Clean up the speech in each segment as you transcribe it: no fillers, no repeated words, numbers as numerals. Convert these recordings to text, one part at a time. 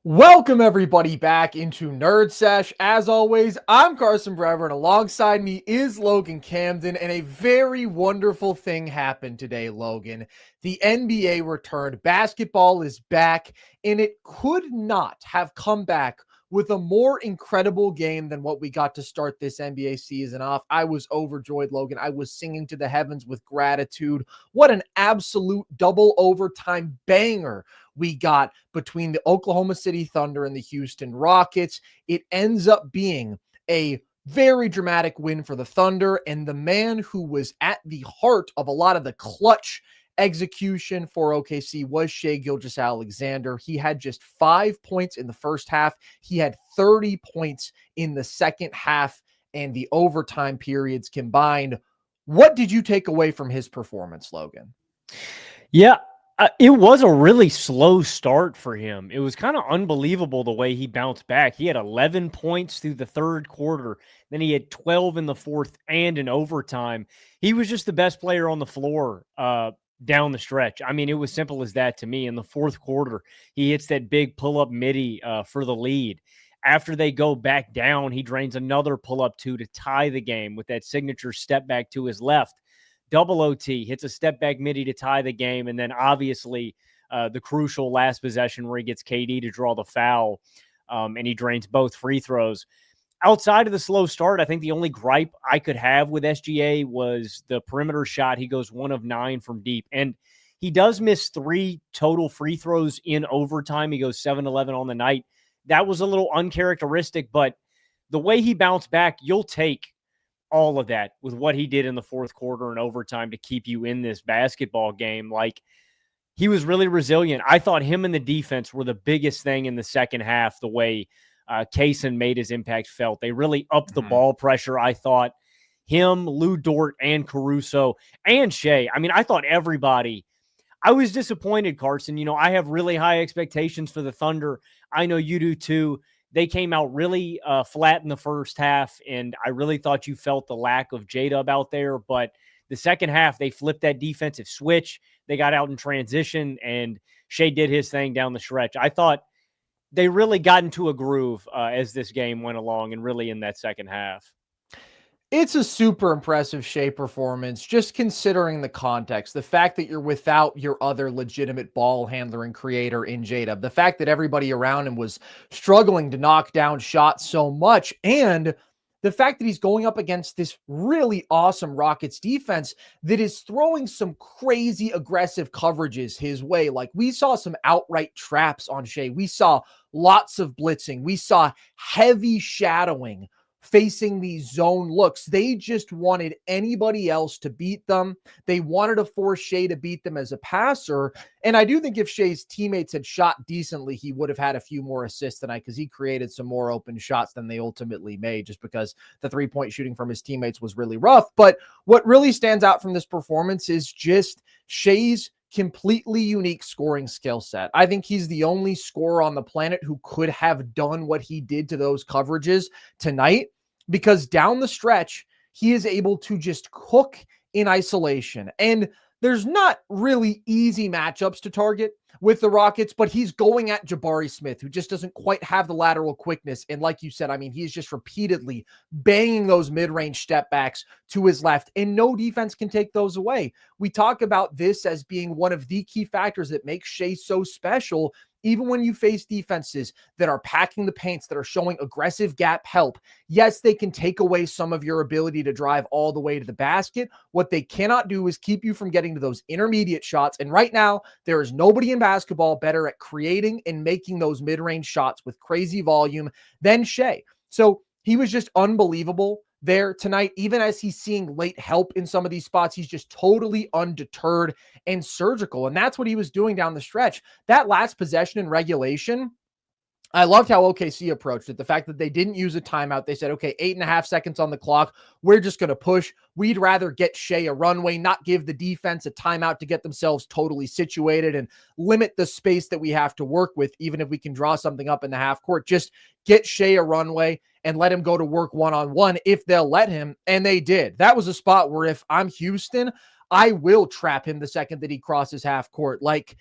Welcome everybody back into Nerd Sesh. As always, I'm Carson Brever, and alongside me is Logan Camden, and a very wonderful thing happened today, Logan. The NBA returned. Basketball is back, and it could not have come back with a more incredible game than what we got to start this NBA season off. I was overjoyed, Logan. I was singing to the heavens with gratitude. What an absolute double overtime banger we got between the Oklahoma City Thunder and the Houston Rockets. It ends up being a very dramatic win for the Thunder, and the man who was at the heart of a lot of the clutch execution for OKC was Shai Gilgeous-Alexander. He had just 5 points in the first half. He had 30 points in the second half and the overtime periods combined. What did you take away from his performance, Logan? Yeah, it was a really slow start for him. It was kind of unbelievable the way he bounced back. He had 11 points through the third quarter. Then he had 12 in the fourth and in overtime. He was just the best player on the floor down the stretch. I mean, it was simple as that to me. In the fourth quarter, he hits that big pull-up midi for the lead. After they go back down, he drains another pull-up two to tie the game with that signature step back to his left. Double OT, hits a step back midi to tie the game, and then obviously the crucial last possession where he gets KD to draw the foul, and he drains both free throws. Outside of the slow start, I think the only gripe I could have with SGA was the perimeter shot. He goes 1 of 9 from deep, and he does miss 3 total free throws in overtime. He goes 7-11 on the night. That was a little uncharacteristic, but the way he bounced back, you'll take all of that with what he did in the fourth quarter and overtime to keep you in this basketball game. Like, he was really resilient. I thought him and the defense were the biggest thing in the second half, the way Kaysen made his impact felt. They really upped the ball pressure, I thought. Him, Lou Dort, and Caruso, and Shai. I mean, I thought everybody. I was disappointed, Carson. You know, I have really high expectations for the Thunder. I know you do too. They came out really flat in the first half, and I really thought you felt the lack of J-Dub out there. But the second half, they flipped that defensive switch. They got out in transition, and Shai did his thing down the stretch. I thought they really got into a groove as this game went along, and really in that second half. It's a super impressive Shai performance, just considering the context, the fact that you're without your other legitimate ball handler and creator in J-Dub, the fact that everybody around him was struggling to knock down shots so much, and the fact that he's going up against this really awesome Rockets defense that is throwing some crazy aggressive coverages his way. Like, we saw some outright traps on Shai. We saw lots of blitzing. We saw heavy shadowing facing these zone looks. They just wanted anybody else to beat them. They wanted to force Shai to beat them as a passer. And I do think if Shai's teammates had shot decently, he would have had a few more assists tonight, because he created some more open shots than they ultimately made, just because the three-point shooting from his teammates was really rough. But what really stands out from this performance is just Shai's completely unique scoring skill set. I think he's the only scorer on the planet who could have done what he did to those coverages tonight, because down the stretch, he is able to just cook in isolation. And there's not really easy matchups to target with the Rockets, but he's going at Jabari Smith, who just doesn't quite have the lateral quickness. And like you said, I mean, he's just repeatedly banging those mid-range step backs to his left, and no defense can take those away. We talk about this as being one of the key factors that makes Shai so special. Even when you face defenses that are packing the paints, that are showing aggressive gap help, yes, they can take away some of your ability to drive all the way to the basket. What they cannot do is keep you from getting to those intermediate shots. And right now, there is nobody in basketball better at creating and making those mid-range shots with crazy volume than Shai. So he was just unbelievable there tonight. Even as he's seeing late help in some of these spots, he's just totally undeterred and surgical. And that's what he was doing down the stretch. That last possession in regulation, I loved how OKC approached it. The fact that they didn't use a timeout. They said, okay, 8.5 seconds on the clock. We're just going to push. We'd rather get Shai a runway, not give the defense a timeout to get themselves totally situated and limit the space that we have to work with, even if we can draw something up in the half court. Just get Shai a runway and let him go to work one-on-one if they'll let him. And they did. That was a spot where if I'm Houston, I will trap him the second that he crosses half court. Like,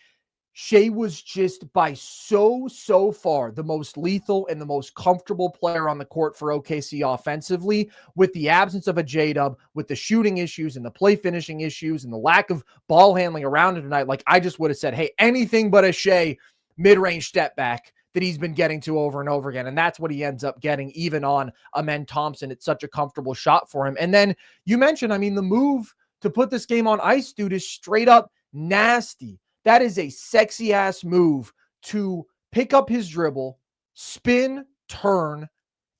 Shai was just by so far the most lethal and the most comfortable player on the court for OKC offensively, with the absence of a J-Dub, with the shooting issues and the play finishing issues and the lack of ball handling around him tonight. Like, I just would have said, hey, anything but a Shai mid-range step back that he's been getting to over and over again. And that's what he ends up getting, even on Amen Thompson. It's such a comfortable shot for him. And then you mentioned, I mean, the move to put this game on ice, dude, is straight up nasty. That is a sexy ass move to pick up his dribble, spin, turn,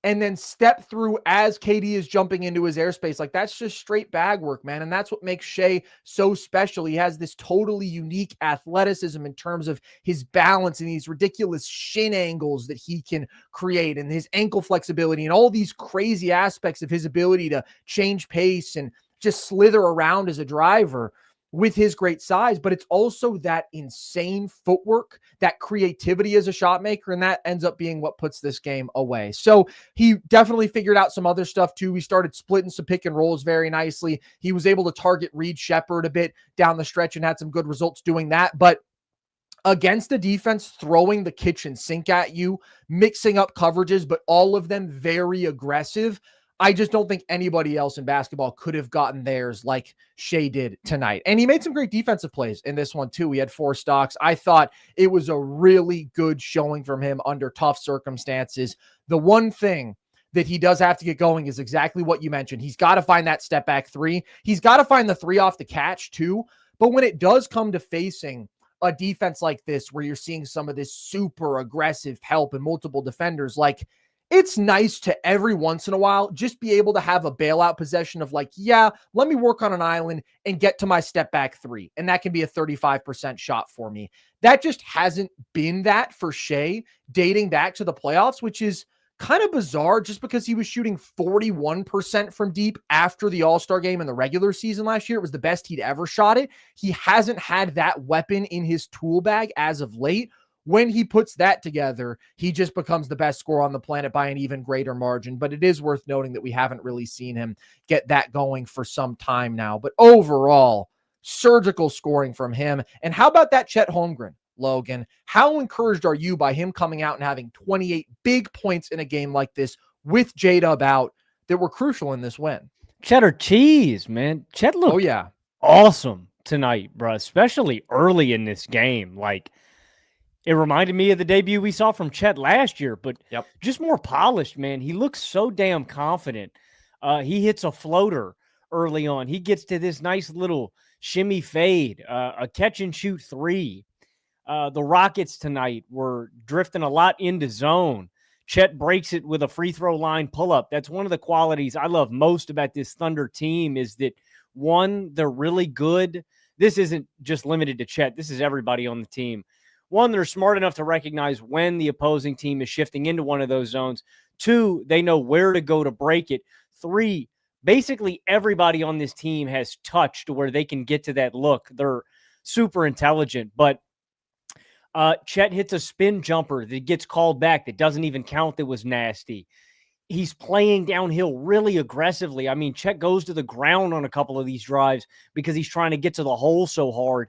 and then step through as KD is jumping into his airspace. Like, that's just straight bag work, man. And that's what makes Shai so special. He has this totally unique athleticism in terms of his balance and these ridiculous shin angles that he can create, and his ankle flexibility, and all these crazy aspects of his ability to change pace and just slither around as a driver with his great size. But it's also that insane footwork, that creativity as a shot maker, and that ends up being what puts this game away. So he definitely figured out some other stuff too. He started splitting some pick and rolls very nicely. He was able to target Reed Shepherd a bit down the stretch and had some good results doing that. But against a defense throwing the kitchen sink at you, mixing up coverages, but all of them very aggressive, I just don't think anybody else in basketball could have gotten theirs like Shai did tonight. And he made some great defensive plays in this one too. He had 4 stocks. I thought it was a really good showing from him under tough circumstances. The one thing that he does have to get going is exactly what you mentioned. He's got to find that step back 3. He's got to find the 3 off the catch too. But when it does come to facing a defense like this, where you're seeing some of this super aggressive help and multiple defenders, like, it's nice to every once in a while just be able to have a bailout possession of like, yeah, let me work on an island and get to my step back 3. And that can be a 35% shot for me. That just hasn't been that for Shai dating back to the playoffs, which is kind of bizarre just because he was shooting 41% from deep after the All-Star game in the regular season last year. It was the best he'd ever shot it. He hasn't had that weapon in his tool bag as of late. When he puts that together, he just becomes the best scorer on the planet by an even greater margin. But it is worth noting that we haven't really seen him get that going for some time now. But overall, surgical scoring from him. And how about that Chet Holmgren, Logan? How encouraged are you by him coming out and having 28 big points in a game like this with J-Dub out that were crucial in this win? Cheddar cheese, man. Chet looked awesome tonight, bro, especially early in this game. Like, it reminded me of the debut we saw from Chet last year, but just more polished, man. He looks so damn confident. He hits a floater early on. He gets to this nice little shimmy fade, a catch and shoot 3. The Rockets tonight were drifting a lot into zone. Chet breaks it with a free throw line pull-up. That's one of the qualities I love most about this Thunder team, is that, one, they're really good. This isn't just limited to Chet. This is everybody on the team. One, they're smart enough to recognize when the opposing team is shifting into one of those zones. 2, they know where to go to break it. 3, basically everybody on this team has touch to where they can get to that look. They're super intelligent. But Chet hits a spin jumper that gets called back that doesn't even count, that was nasty. He's playing downhill really aggressively. I mean, Chet goes to the ground on a couple of these drives because he's trying to get to the hole so hard.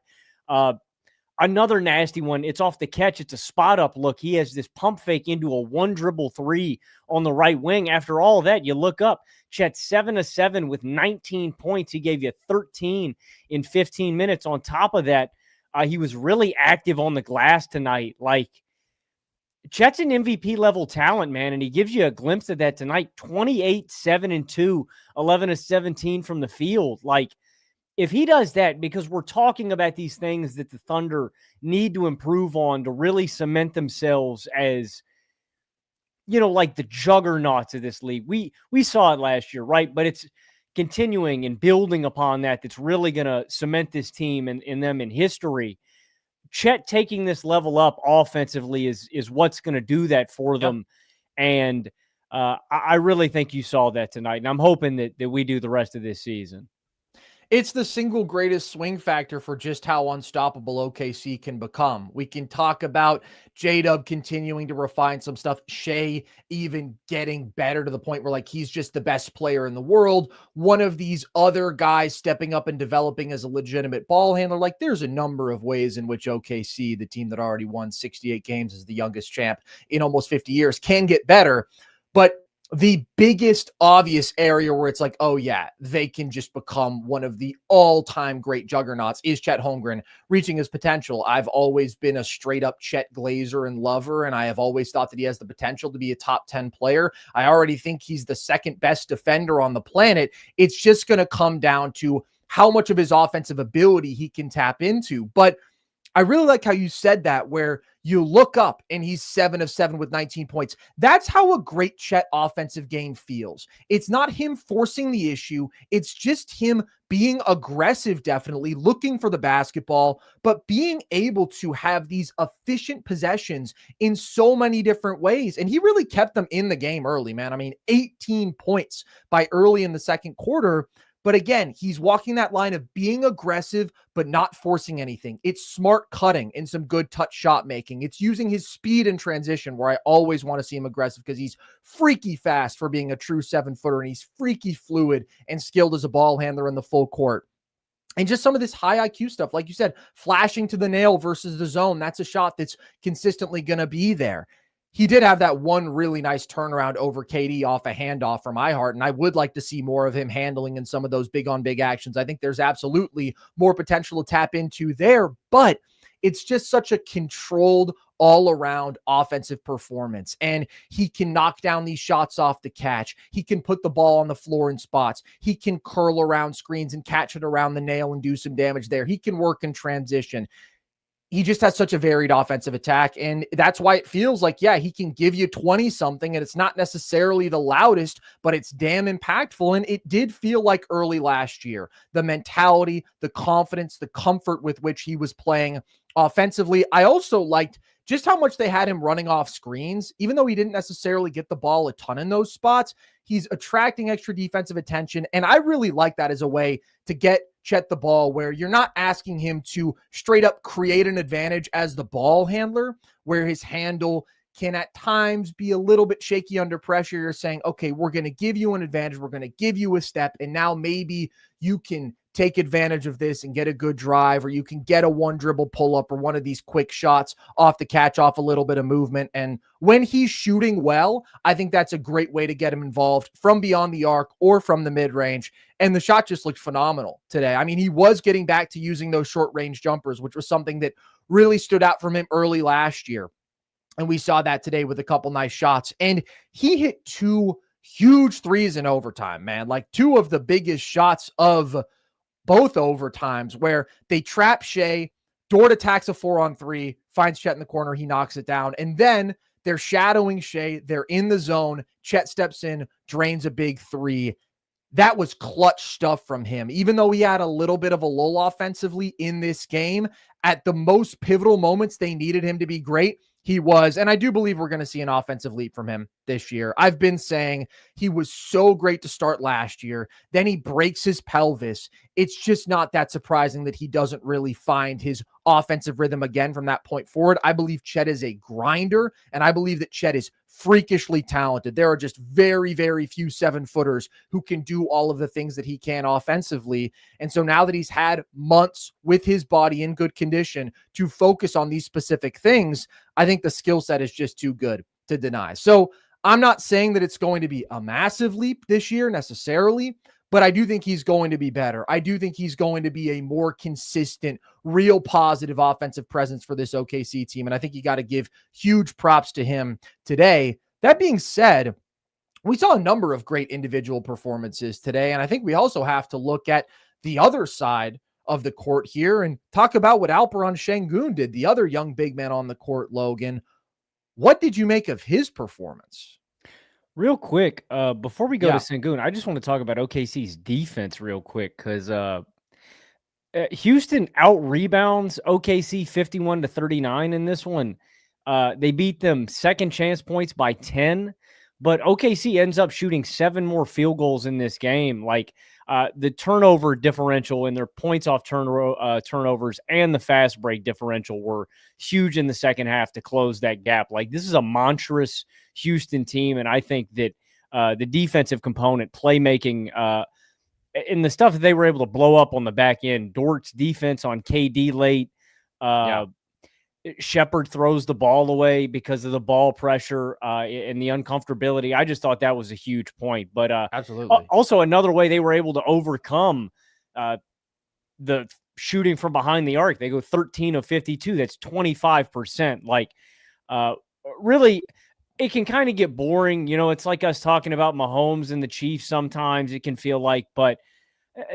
Another nasty one, it's off the catch. It's a spot up look. He has this pump fake into a 1-dribble 3 on the right wing. After all that, you look up, Chet 7 of 7 with 19 points. He gave you 13 in 15 minutes. On top of that, he was really active on the glass tonight. Like, Chet's an MVP level talent, man, and he gives you a glimpse of that tonight. 28, 7 and 2, 11 of 17 from the field. Like, if he does that, because we're talking about these things that the Thunder need to improve on to really cement themselves as, you know, like the juggernauts of this league. We saw it last year, right? But it's continuing and building upon that that's really going to cement this team and in them in history. Chet taking this level up offensively is what's going to do that for them. And I really think you saw that tonight. And I'm hoping that we do the rest of this season. It's the single greatest swing factor for just how unstoppable OKC can become. We can talk about J-Dub continuing to refine some stuff, Shai even getting better to the point where like he's just the best player in the world. One of these other guys stepping up and developing as a legitimate ball handler. Like there's a number of ways in which OKC, the team that already won 68 games as the youngest champ in almost 50 years, can get better. But the biggest obvious area where it's like, oh yeah, they can just become one of the all-time great juggernauts is Chet Holmgren reaching his potential. I've always been a straight up Chet glazer and lover, and I have always thought that he has the potential to be a top 10 player. I already think he's the second best defender on the planet. It's just going to come down to how much of his offensive ability he can tap into. But I really like how you said that, where you look up and he's 7 of 7 with 19 points. That's how a great Chet offensive game feels. It's not him forcing the issue. It's just him being aggressive, definitely looking for the basketball, but being able to have these efficient possessions in so many different ways. And he really kept them in the game early, man. I mean, 18 points by early in the second quarter. But again, he's walking that line of being aggressive, but not forcing anything. It's smart cutting and some good touch shot making. It's using his speed in transition, where I always want to see him aggressive because he's freaky fast for being a true 7-footer, and he's freaky fluid and skilled as a ball handler in the full court. And just some of this high IQ stuff, like you said, flashing to the nail versus the zone. That's a shot that's consistently going to be there. He did have that one really nice turnaround over KD off a handoff from iHeart, and I would like to see more of him handling in some of those big-on-big actions. I think there's absolutely more potential to tap into there, but it's just such a controlled, all-around offensive performance, and he can knock down these shots off the catch. He can put the ball on the floor in spots. He can curl around screens and catch it around the nail and do some damage there. He can work in transition. He just has such a varied offensive attack, and that's why it feels like, yeah, he can give you 20-something, and it's not necessarily the loudest, but it's damn impactful, and it did feel like early last year. The mentality, the confidence, the comfort with which he was playing offensively. I also liked just how much they had him running off screens. Even though he didn't necessarily get the ball a ton in those spots, he's attracting extra defensive attention, and I really like that as a way to get Chet the ball, where you're not asking him to straight up create an advantage as the ball handler, where his handle can at times be a little bit shaky under pressure. You're saying, okay, we're going to give you an advantage. We're going to give you a step. And now maybe you can take advantage of this and get a good drive, or you can get a one dribble pull up or one of these quick shots off the catch, off a little bit of movement. And when he's shooting well, I think that's a great way to get him involved from beyond the arc or from the mid range. And the shot just looked phenomenal today. I mean, he was getting back to using those short range jumpers, which was something that really stood out from him early last year. And we saw that today with a couple nice shots. And he hit 2 huge threes in overtime, man. Like 2 of the biggest shots of both overtimes, where they trap Shai, Dort attacks a 4-on-3, finds Chet in the corner, he knocks it down. And then they're shadowing Shai. They're in the zone. Chet steps in, drains a big 3. That was clutch stuff from him. Even though he had a little bit of a lull offensively in this game, at the most pivotal moments they needed him to be great, he was. And I do believe we're going to see an offensive leap from him this year. I've been saying he was so great to start last year. Then he breaks his pelvis. It's just not that surprising that he doesn't really find his offensive rhythm again from that point forward. I believe Chet is a grinder, and I believe that Chet is freakishly talented. There are just very, very few 7-footers who can do all of the things that he can offensively. And so now that he's had months with his body in good condition to focus on these specific things, I think the skill set is just too good to deny. So I'm not saying that it's going to be a massive leap this year necessarily, but I do think he's going to be better. I do think he's going to be a more consistent, real positive offensive presence for this OKC team. And I think you got to give huge props to him today. That being said, we saw a number of great individual performances today. And I think we also have to look at the other side of the court here and talk about what Alperen Sengun did, the other young big man on the court, Logan. What did you make of his performance? Real quick, before we go to Sengun, I just want to talk about OKC's defense real quick, because Houston out-rebounds OKC 51-39 in this one. They beat them second chance points by 10, but OKC ends up shooting 7 more field goals in this game. Like the turnover differential and their points off turnovers and the fast break differential were huge in the second half to close that gap. Like this is a monstrous Houston team, and I think that the defensive component, playmaking, and the stuff that they were able to blow up on the back end, Dort's defense on KD late, Shepherd throws the ball away because of the ball pressure and the uncomfortability. I just thought that was a huge point. But absolutely, also another way they were able to overcome the shooting from behind the arc. They go 13 of 52. That's 25%. Like really, it can kind of get boring. You know, it's like us talking about Mahomes and the Chiefs sometimes, it can feel like, but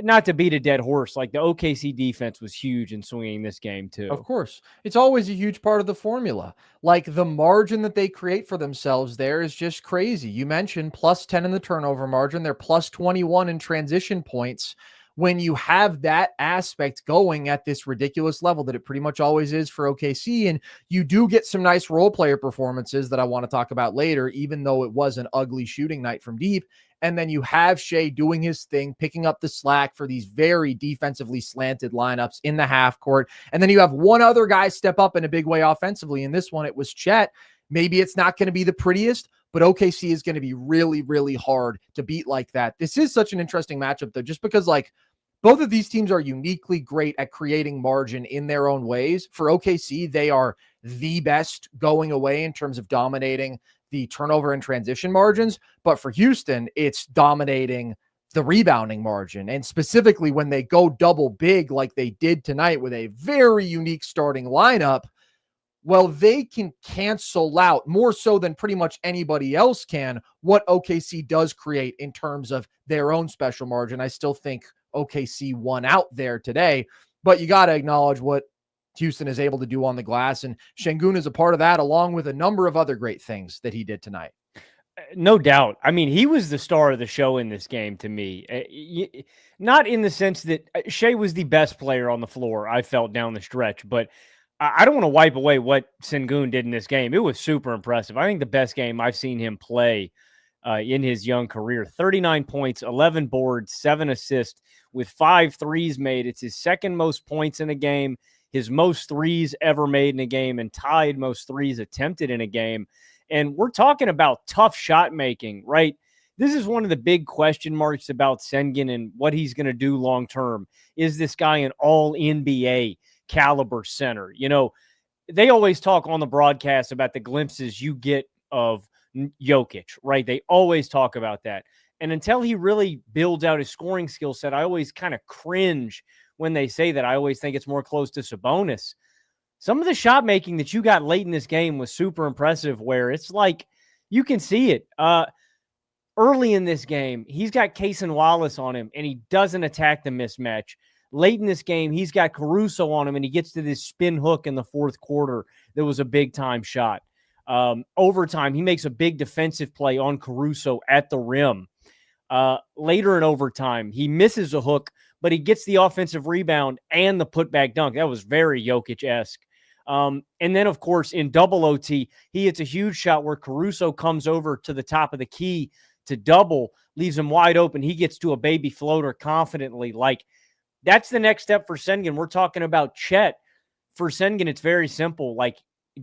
not to beat a dead horse, like the OKC defense was huge in swinging this game too. of course. It's always a huge part of the formula. Like the margin that they create for themselves there is just crazy. You mentioned plus 10 in the turnover margin. They're plus 21 in transition points. When you have that aspect going at this ridiculous level that it pretty much always is for OKC, and you do get some nice role player performances that I want to talk about later, even though it was an ugly shooting night from deep. And then you have Shai doing his thing, picking up the slack for these very defensively slanted lineups in the half court. And then you have one other guy step up in a big way offensively. In this one, it was Chet. Maybe it's not going to be the prettiest, but OKC is going to be really, really hard to beat like that. This is such an interesting matchup, though, just because like both of these teams are uniquely great at creating margin in their own ways. For OKC, they are the best going away in terms of dominating the turnover and transition margins. But for Houston, it's dominating the rebounding margin. And specifically when they go double big like they did tonight with a very unique starting lineup, well, they can cancel out more so than pretty much anybody else can what OKC does create in terms of their own special margin. I still think OKC won out there today, but you got to acknowledge what Houston is able to do on the glass, and Sengun is a part of that, along with a number of other great things that he did tonight. No doubt. I mean, he was the star of the show in this game to me. Not in the sense that Shai was the best player on the floor, I felt down the stretch, but I don't want to wipe away what Sengun did in this game. It was super impressive. I think the best game I've seen him play in his young career. 39 points, 11 boards, 7 assists with 5 threes made. It's his second most points in a game, his most threes ever made in a game, and tied most threes attempted in a game. And we're talking about tough shot making, right? This is one of the big question marks about Sengun and what he's going to do long term. Is this guy an all NBA caliber center? You know, they always talk on the broadcast about the glimpses you get of Jokic, right? They always talk about that. And until he really builds out his scoring skill set, I always kind of cringe when they say that. I always think it's more close to Sabonis. Some of the shot making that you got late in this game was super impressive, where it's like you can see it. Early in this game, he's got Cason Wallace on him, and he doesn't attack the mismatch. Late in this game, he's got Caruso on him, and he gets to this spin hook in the fourth quarter that was a big-time shot. Overtime, he makes a big defensive play on Caruso at the rim. Later in overtime, he misses a hook, but he gets the offensive rebound and the putback dunk. That was very Jokic-esque. And then, of course, in double OT, he hits a huge shot where Caruso comes over to the top of the key to double, leaves him wide open. He gets to a baby floater confidently. Like, that's the next step for Sengun. We're talking about Chet. For Sengun, it's very simple. Like,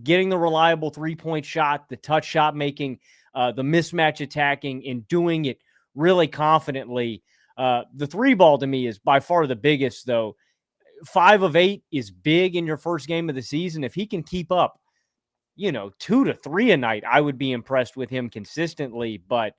getting the reliable three-point shot, the touch shot making, the mismatch attacking, and doing it really confidently. The three ball to me is by far the biggest, though. 5 of 8 is big in your first game of the season. If he can keep up, 2 to 3 a night, I would be impressed with him consistently. But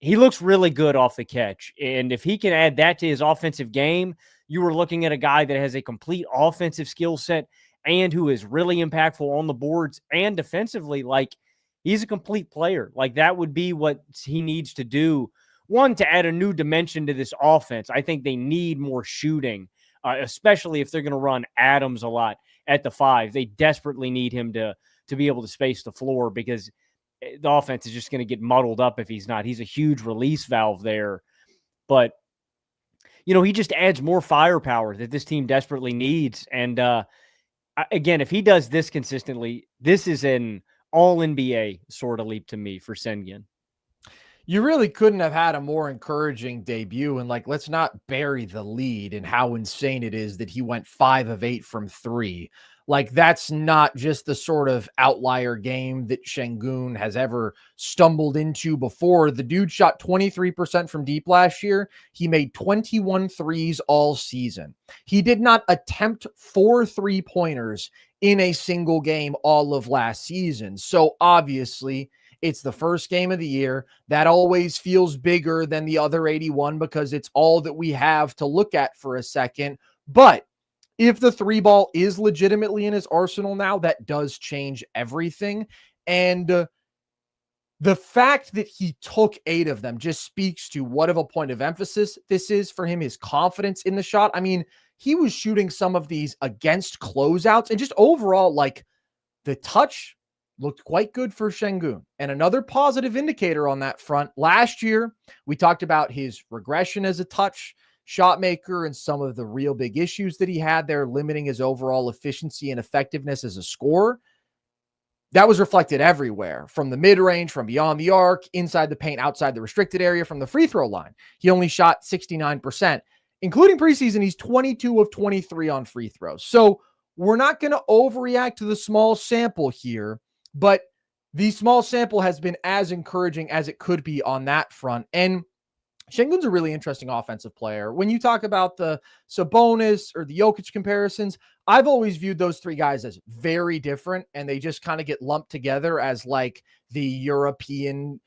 he looks really good off the catch. And if he can add that to his offensive game, you were looking at a guy that has a complete offensive skill set and who is really impactful on the boards and defensively. Like, he's a complete player. Like, that would be what he needs to do. One, to add a new dimension to this offense. I think they need more shooting, especially if they're going to run Adams a lot at the 5. They desperately need him to be able to space the floor, because the offense is just going to get muddled up if he's not. He's a huge release valve there. But, he just adds more firepower that this team desperately needs. And, again, if he does this consistently, this is an all-NBA sort of leap to me for Sengun. You really couldn't have had a more encouraging debut. And like, let's not bury the lead and how insane it is that he went 5 of 8 from 3. Like, that's not just the sort of outlier game that Sengun has ever stumbled into before. The dude shot 23% from deep last year. He made 21 threes all season. He did not attempt 4 3-pointers in a single game all of last season. So obviously, it's the first game of the year. That always feels bigger than the other 81 because it's all that we have to look at for a second. But if the 3 ball is legitimately in his arsenal now, that does change everything. And the fact that he took 8 of them just speaks to what of a point of emphasis this is for him, his confidence in the shot. I mean, he was shooting some of these against closeouts and just overall, like, the touch looked quite good for Sengun. And another positive indicator on that front, last year, we talked about his regression as a touch shot maker and some of the real big issues that he had there, limiting his overall efficiency and effectiveness as a scorer. That was reflected everywhere, from the mid-range, from beyond the arc, inside the paint, outside the restricted area, from the free throw line. He only shot 69%. Including preseason, he's 22 of 23 on free throws. So we're not going to overreact to the small sample here, but the small sample has been as encouraging as it could be on that front. And Sengun's a really interesting offensive player. When you talk about the Sabonis or the Jokic comparisons, I've always viewed those 3 guys as very different, and they just kind of get lumped together as like the European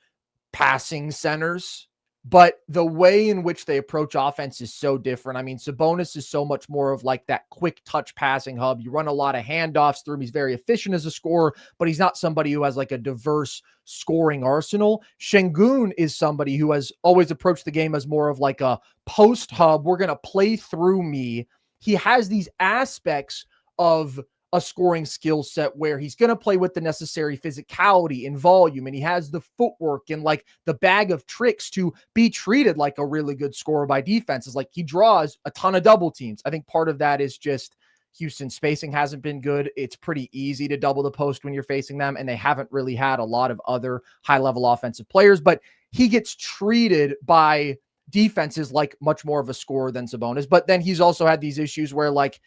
passing centers. But the way in which they approach offense is so different. I mean, Sabonis is so much more of like that quick touch passing hub. You run a lot of handoffs through him. He's very efficient as a scorer, but he's not somebody who has like a diverse scoring arsenal. Sengun is somebody who has always approached the game as more of like a post hub. We're going to play through me. He has these aspects of a scoring skill set where he's going to play with the necessary physicality and volume, and he has the footwork and like the bag of tricks to be treated like a really good scorer by defenses. Like, he draws a ton of double teams. I think part of that is just Houston's spacing hasn't been good. It's pretty easy to double the post when you're facing them, and they haven't really had a lot of other high-level offensive players, but he gets treated by defenses like much more of a scorer than Sabonis. But then he's also had these issues where, like,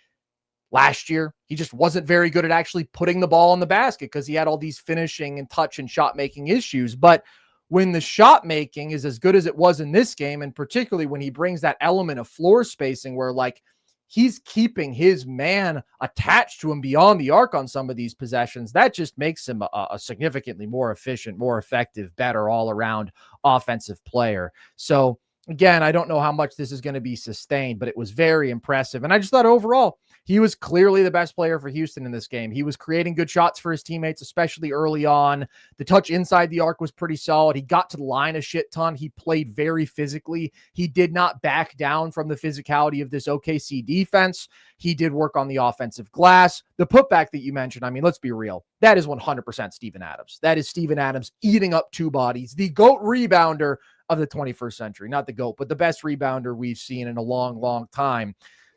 last year, he just wasn't very good at actually putting the ball in the basket because he had all these finishing and touch and shot making issues. But when the shot making is as good as it was in this game, and particularly when he brings that element of floor spacing where, like, he's keeping his man attached to him beyond the arc on some of these possessions, that just makes him a significantly more efficient, more effective, better all around offensive player. So again, I don't know how much this is going to be sustained, but it was very impressive. And I just thought overall, he was clearly the best player for Houston in this game. He was creating good shots for his teammates, especially early on. The touch inside the arc was pretty solid. He got to the line a shit ton. He played very physically. He did not back down from the physicality of this OKC defense. He did work on the offensive glass. The putback that you mentioned, I mean, let's be real. That is 100% Steven Adams. That is Steven Adams eating up 2 bodies. The GOAT rebounder of the 21st century. Not the GOAT, but the best rebounder we've seen in a long, long time.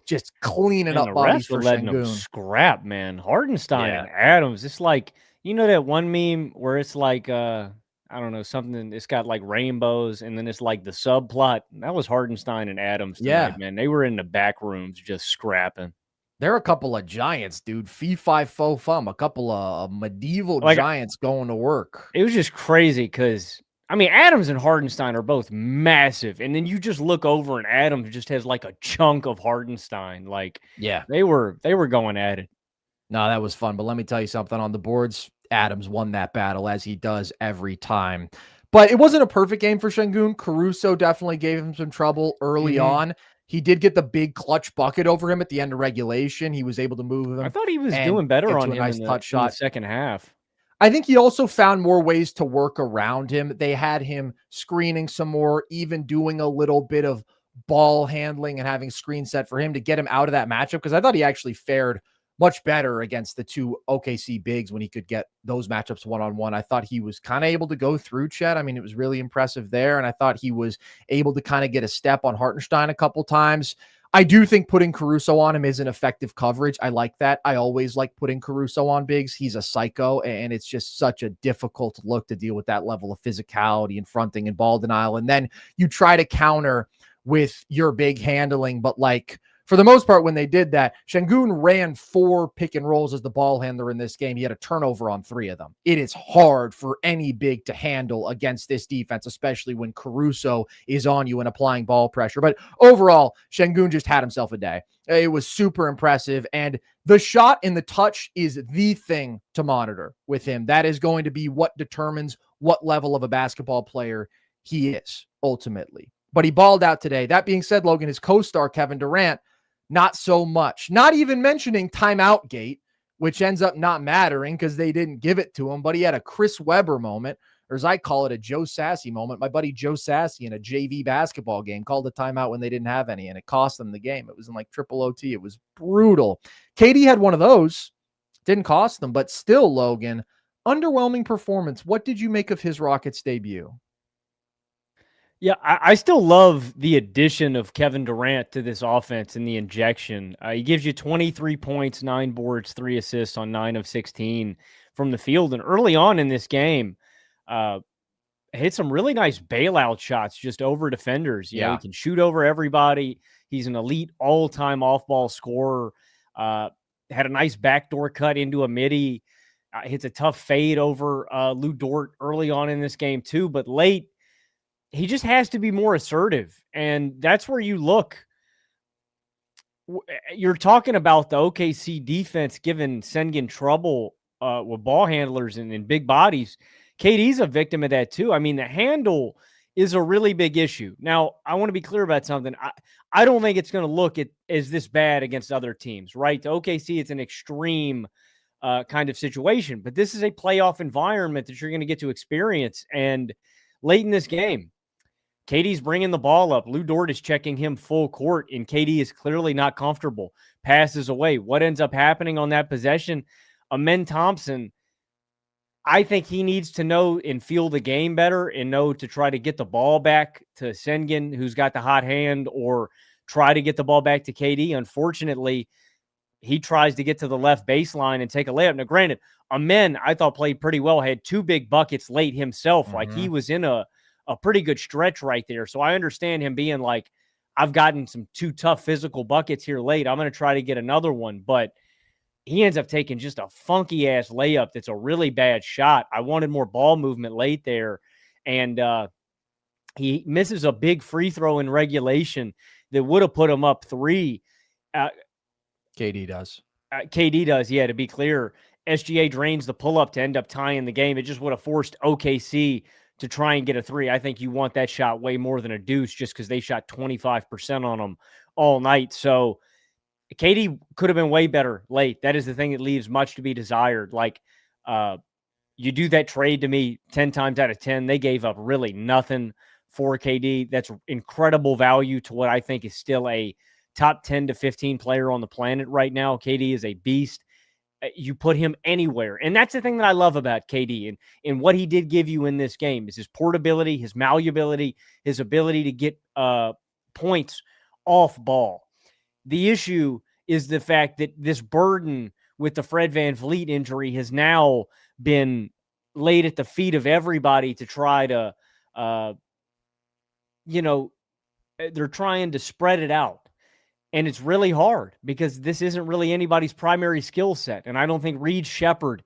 Just cleaning up bodies for Sengun. Scrap, man. Hardenstein and Adams. It's like, you know that one meme where it's like, I don't know, something, it's got like rainbows and then it's like the subplot. That was Hardenstein and Adams tonight, man. They were in the back rooms just scrapping. They're a couple of giants, dude. Fee, fi, fo, fum. A couple of medieval giants going to work. It was just crazy because, I mean, Adams and Hardenstein are both massive. And then you just look over and Adams just has like a chunk of Hardenstein. Like, yeah, they were going at it. No, that was fun. But let me tell you something on the boards. Adams won that battle as he does every time. But it wasn't a perfect game for Sengun. Caruso definitely gave him some trouble early on. He did get the big clutch bucket over him at the end of regulation. He was able to move him. I thought he was doing better on him nice in touch shot. The second half. I think he also found more ways to work around him. They had him screening some more, even doing a little bit of ball handling and having screen set for him to get him out of that matchup. Because I thought he actually fared much better against the 2 OKC bigs when he could get those matchups one-on-one. I thought he was kind of able to go through Chet. I mean, it was really impressive there. And I thought he was able to kind of get a step on Hartenstein a couple times. I do think putting Caruso on him is an effective coverage. I like that. I always like putting Caruso on bigs. He's a psycho, and it's just such a difficult look to deal with that level of physicality and fronting and ball denial. And then you try to counter with your big handling, but like, for the most part, when they did that, Sengun ran 4 pick and rolls as the ball handler in this game. He had a turnover on 3 of them. It is hard for any big to handle against this defense, especially when Caruso is on you and applying ball pressure. But overall, Sengun just had himself a day. It was super impressive. And the shot and the touch is the thing to monitor with him. That is going to be what determines what level of a basketball player he is ultimately. But he balled out today. That being said, Logan, his co-star Kevin Durant, not so much. Not even mentioning timeout gate, which ends up not mattering because they didn't give it to him, but he had a Chris Webber moment, or as I call it, a Joe Sassy moment. My buddy Joe Sassy in a JV basketball game called a timeout when they didn't have any, and it cost them the game. It was in like triple OT. It was brutal. KD had one of those. Didn't cost them, but still, Logan, underwhelming performance. What did you make of his Rockets debut? Yeah, I still love the addition of Kevin Durant to this offense and the injection. He gives you 23 points, 9 boards, 3 assists on 9 of 16 from the field. And early on in this game, hit some really nice bailout shots just over defenders. You know, he can shoot over everybody. He's an elite all-time off-ball scorer. Had a nice backdoor cut into a midi. Hits a tough fade over Lou Dort early on in this game too. But late, he just has to be more assertive. And that's where you look. You're talking about the OKC defense giving Sengun trouble with ball handlers and big bodies. KD's a victim of that too. I mean, the handle is a really big issue. Now, I want to be clear about something. I don't think it's going to look as this bad against other teams, right? To OKC, it's an extreme kind of situation. But this is a playoff environment that you're going to get to experience. And late in this game, KD's bringing the ball up. Lou Dort is checking him full court, and KD is clearly not comfortable. Passes away. What ends up happening on that possession? Amen Thompson, I think he needs to know and feel the game better and know to try to get the ball back to Sengun, who's got the hot hand, or try to get the ball back to KD. Unfortunately, he tries to get to the left baseline and take a layup. Now, granted, Amen, I thought, played pretty well, had 2 big buckets late himself. Mm-hmm. Like, he was in a pretty good stretch right there. So I understand him being like, I've gotten some 2 tough physical buckets here late. I'm going to try to get another one. But he ends up taking just a funky-ass layup that's a really bad shot. I wanted more ball movement late there. And he misses a big free throw in regulation that would have put him up 3. KD does. KD does, yeah, to be clear. SGA drains the pull-up to end up tying the game. It just would have forced OKC to try and get a 3. I think you want that shot way more than a deuce just because they shot 25% on them all night. So KD could have been way better late. That is the thing that leaves much to be desired. Like, you do that trade to me 10 times out of 10, they gave up really nothing for KD. That's incredible value to what I think is still a top 10 to 15 player on the planet right now. KD is a beast. You put him anywhere. And that's the thing that I love about KD and what he did give you in this game is his portability, his malleability, his ability to get points off ball. The issue is the fact that this burden with the Fred VanVleet injury has now been laid at the feet of everybody to try to, they're trying to spread it out. And it's really hard because this isn't really anybody's primary skill set. And I don't think Reed Shepherd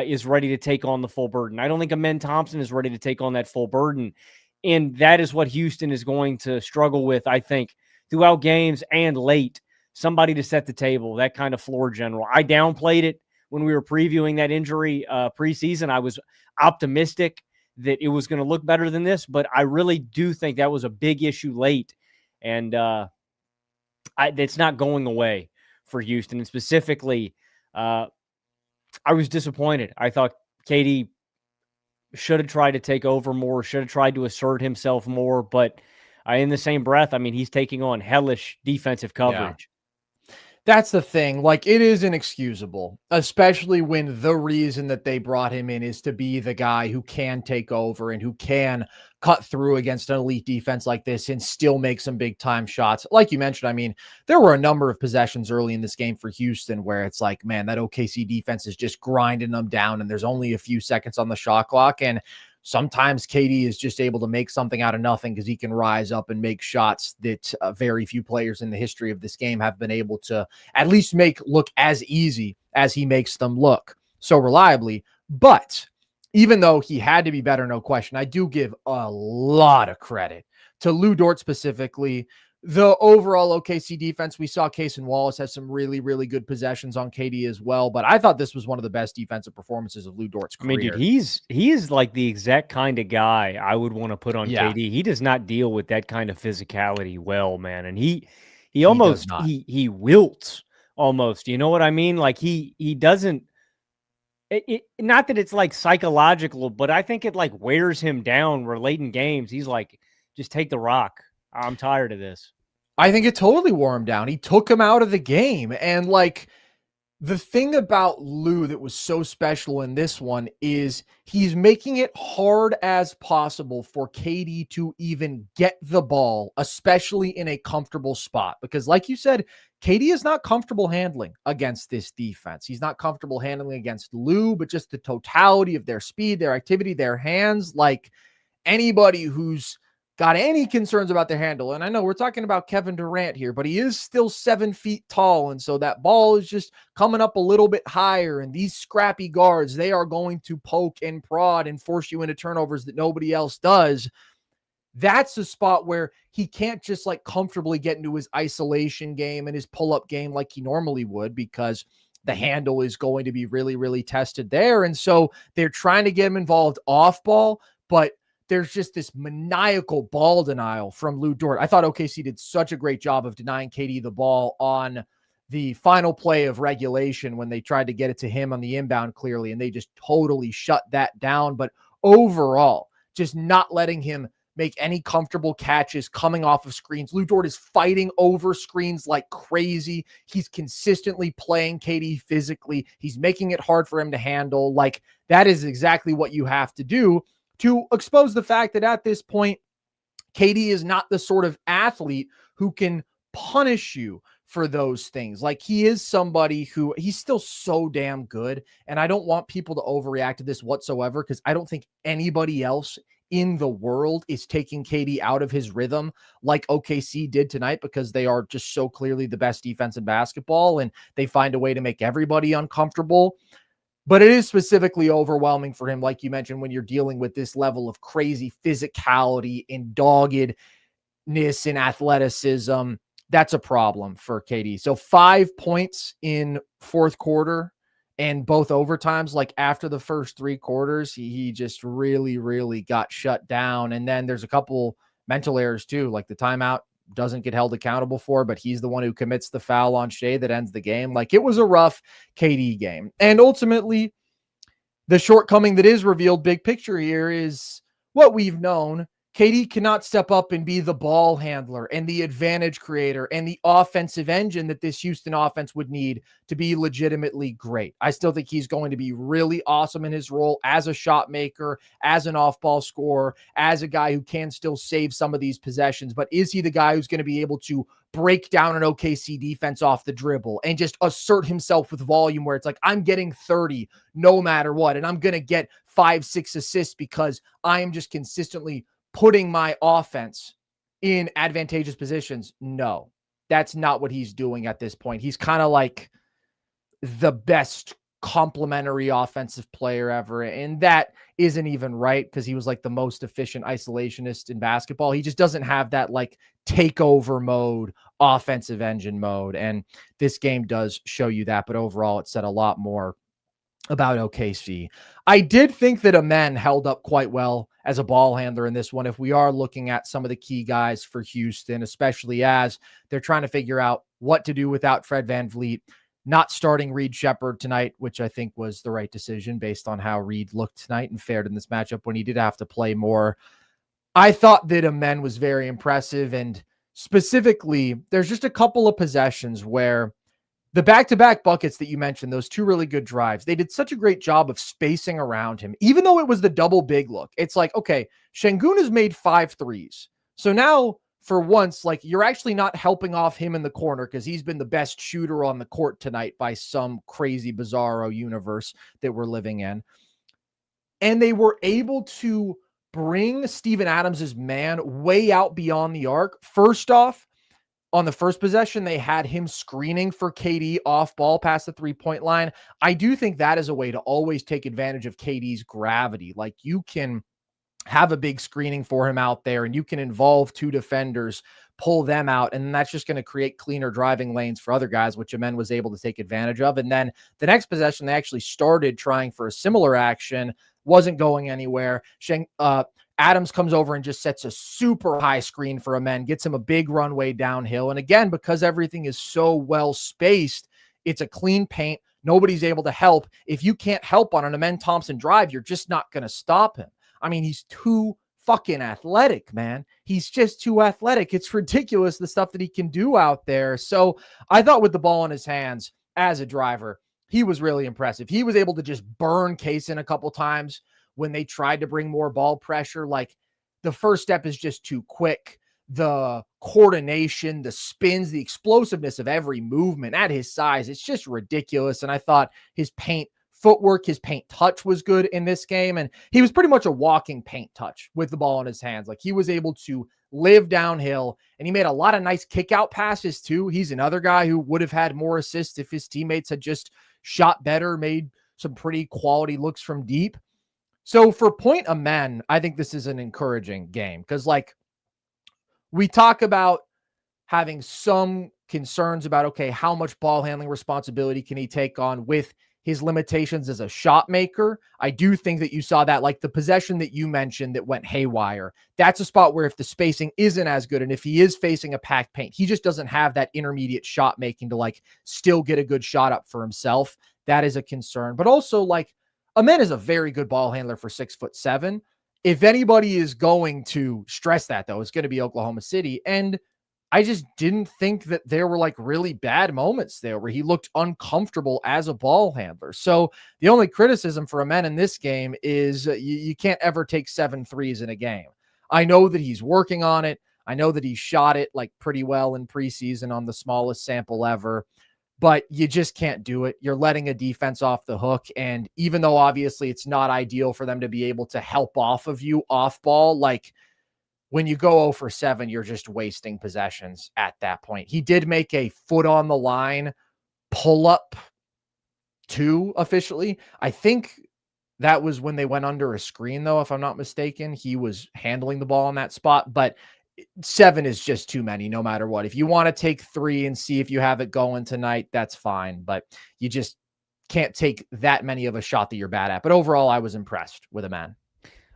is ready to take on the full burden. I don't think Amen Thompson is ready to take on that full burden. And that is what Houston is going to struggle with, I think, throughout games and late. Somebody to set the table, that kind of floor general. I downplayed it when we were previewing that injury preseason. I was optimistic that it was going to look better than this, but I really do think that was a big issue late. And, it's not going away for Houston. And specifically, I was disappointed. I thought KD should have tried to take over more, should have tried to assert himself more. But in the same breath, I mean, he's taking on hellish defensive coverage. Yeah. That's the thing. Like, it is inexcusable, especially when the reason that they brought him in is to be the guy who can take over and who can cut through against an elite defense like this and still make some big time shots. Like you mentioned, I mean, there were a number of possessions early in this game for Houston where it's like, man, that OKC defense is just grinding them down and there's only a few seconds on the shot clock. And sometimes KD is just able to make something out of nothing because he can rise up and make shots that very few players in the history of this game have been able to at least make look as easy as he makes them look so reliably. But even though he had to be better, no question, I do give a lot of credit to Lou Dort specifically. The overall OKC defense, we saw Case and Wallace has some really, really good possessions on KD as well. But I thought this was one of the best defensive performances of Lou Dort's career. I mean, dude, he is like the exact kind of guy I would want to put on KD. He does not deal with that kind of physicality well, man. And he almost he wilts almost. You know what I mean? Like he doesn't. Not that it's like psychological, but I think it like wears him down. Where late in games, he's like, just take the rock. I'm tired of this. I think it totally wore him down. He took him out of the game. And like the thing about Lou that was so special in this one is he's making it hard as possible for KD to even get the ball, especially in a comfortable spot. Because like you said, KD is not comfortable handling against this defense. He's not comfortable handling against Lou, but just the totality of their speed, their activity, their hands. Like anybody who's got any concerns about their handle. And I know we're talking about Kevin Durant here, but he is still 7 feet tall. And so that ball is just coming up a little bit higher. And these scrappy guards, they are going to poke and prod and force you into turnovers that nobody else does. That's a spot where he can't just like comfortably get into his isolation game and his pull-up game like he normally would, because the handle is going to be really, really tested there. And so they're trying to get him involved off ball, but there's just this maniacal ball denial from Lou Dort. I thought OKC did such a great job of denying KD the ball on the final play of regulation when they tried to get it to him on the inbound clearly, and they just totally shut that down. But overall, just not letting him make any comfortable catches coming off of screens. Lou Dort is fighting over screens like crazy. He's consistently playing KD physically. He's making it hard for him to handle. Like, that is exactly what you have to do to expose the fact that at this point, KD is not the sort of athlete who can punish you for those things. Like, he is somebody who he's still so damn good. And I don't want people to overreact to this whatsoever, because I don't think anybody else in the world is taking KD out of his rhythm like OKC did tonight, because they are just so clearly the best defense in basketball and they find a way to make everybody uncomfortable. But it is specifically overwhelming for him, like you mentioned, when you're dealing with this level of crazy physicality and doggedness and athleticism. That's a problem for KD. So 5 points in fourth quarter and both overtimes, like after the first 3 quarters, he just really, really got shut down. And then there's a couple mental errors too, like the timeout doesn't get held accountable for, but he's the one who commits the foul on Shai that ends the game. Like, it was a rough KD game. And ultimately, the shortcoming that is revealed big picture here is what we've known. KD cannot step up and be the ball handler and the advantage creator and the offensive engine that this Houston offense would need to be legitimately great. I still think he's going to be really awesome in his role as a shot maker, as an off-ball scorer, as a guy who can still save some of these possessions. But is he the guy who's going to be able to break down an OKC defense off the dribble and just assert himself with volume, where it's like, I'm getting 30 no matter what, and I'm going to get 5-6 assists because I am just consistently putting my offense in advantageous positions? No, that's not what he's doing at this point. He's kind of like the best complementary offensive player ever. And that isn't even right, because he was like the most efficient isolationist in basketball. He just doesn't have that like takeover mode, offensive engine mode. And this game does show you that. But overall, it said a lot more about OKC. I did think that Amen held up quite well as a ball handler in this one, if we are looking at some of the key guys for Houston, especially as they're trying to figure out what to do without Fred VanVleet, not starting Reed Shepherd tonight, which I think was the right decision based on how Reed looked tonight and fared in this matchup when he did have to play more. I thought that Amen was very impressive, and specifically, there's just a couple of possessions where The back-to-back buckets that you mentioned, those two really good drives, they did such a great job of spacing around him. Even though it was the double big look, it's like, okay, Sengun has made 5 threes. So now, for once, like, you're actually not helping off him in the corner because he's been the best shooter on the court tonight by some crazy, bizarro universe that we're living in. And they were able to bring Steven Adams' man way out beyond the arc. First off, on the first possession, they had him screening for KD off ball past the 3-point line. I do think that is a way to always take advantage of KD's gravity. Like, you can have a big screening for him out there and you can involve 2 defenders, pull them out, and that's just going to create cleaner driving lanes for other guys, which Amen was able to take advantage of. And then the next possession, they actually started trying for a similar action, wasn't going anywhere. Adams comes over and just sets a super high screen for Amen, gets him a big runway downhill. And again, because everything is so well spaced, it's a clean paint. Nobody's able to help. If you can't help on an Amen Thompson drive, you're just not going to stop him. I mean, he's too fucking athletic, man. He's just too athletic. It's ridiculous, the stuff that he can do out there. So I thought with the ball in his hands as a driver, he was really impressive. He was able to just burn Kaysen a couple times when they tried to bring more ball pressure. Like, the first step is just too quick. The coordination, the spins, the explosiveness of every movement at his size, it's just ridiculous. And I thought his paint footwork, his paint touch was good in this game. And he was pretty much a walking paint touch with the ball in his hands. Like, he was able to live downhill, and he made a lot of nice kick out passes too. He's another guy who would have had more assists if his teammates had just shot better, made some pretty quality looks from deep. So for Point Amen, I think this is an encouraging game because, like, we talk about having some concerns about, okay, how much ball handling responsibility can he take on with his limitations as a shot maker. I do think that you saw that, like the possession that you mentioned that went haywire. That's a spot where if the spacing isn't as good and if he is facing a packed paint, he just doesn't have that intermediate shot making to, like, still get a good shot up for himself. That is a concern. But also, like, Amen is a very good ball handler for 6'7". If anybody is going to stress that, though, it's going to be Oklahoma City. And I just didn't think that there were, like, really bad moments there where he looked uncomfortable as a ball handler. So the only criticism for Amen in this game is you can't ever take 7 threes in a game. I know that he's working on it. I know that he shot it, like, pretty well in preseason on the smallest sample ever. But you just can't do it. You're letting a defense off the hook. And even though obviously it's not ideal for them to be able to help off of you off ball, like, when you go 0 for 7, you're just wasting possessions at that point. He did make a foot on the line pull up 2 officially. I think that was when they went under a screen, though, if I'm not mistaken. He was handling the ball on that spot, but 7 is just too many no matter what. If you want to take 3 and see if you have it going tonight, that's fine, but you just can't take that many of a shot that you're bad at. But overall, I was impressed with Amen.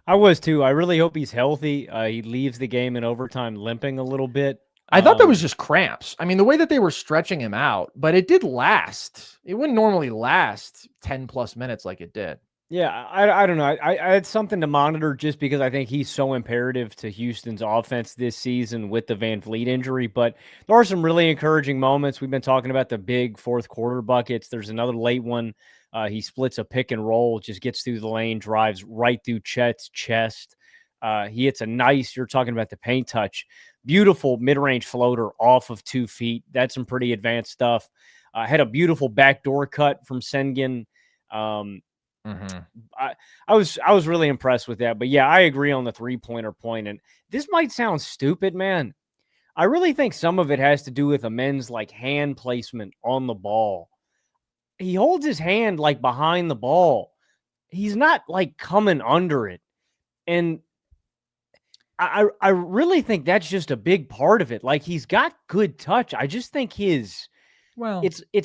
I was too. I really hope he's healthy. He leaves the game in overtime limping a little bit. I thought that was just cramps. I mean, the way that they were stretching him out, but it did last. It wouldn't normally last 10 plus minutes like it did. Yeah, I don't know. I had something to monitor just because I think he's so imperative to Houston's offense this season with the Van Vliet injury. But there are some really encouraging moments. We've been talking about the big fourth quarter buckets. There's another late one. He splits a pick and roll, just gets through the lane, drives right through Chet's chest. He hits a nice, you're talking about the paint touch, beautiful mid-range floater off of 2 feet. That's some pretty advanced stuff. Had a beautiful backdoor cut from Sengun. I was really impressed with that. But yeah, I agree on the 3-pointer point. And this might sound stupid, man. I really think some of it has to do with Amen's, like, hand placement on the ball. He holds his hand, like, behind the ball. He's not, like, coming under it. And I really think that's just a big part of it. Like, he's got good touch. I just think it's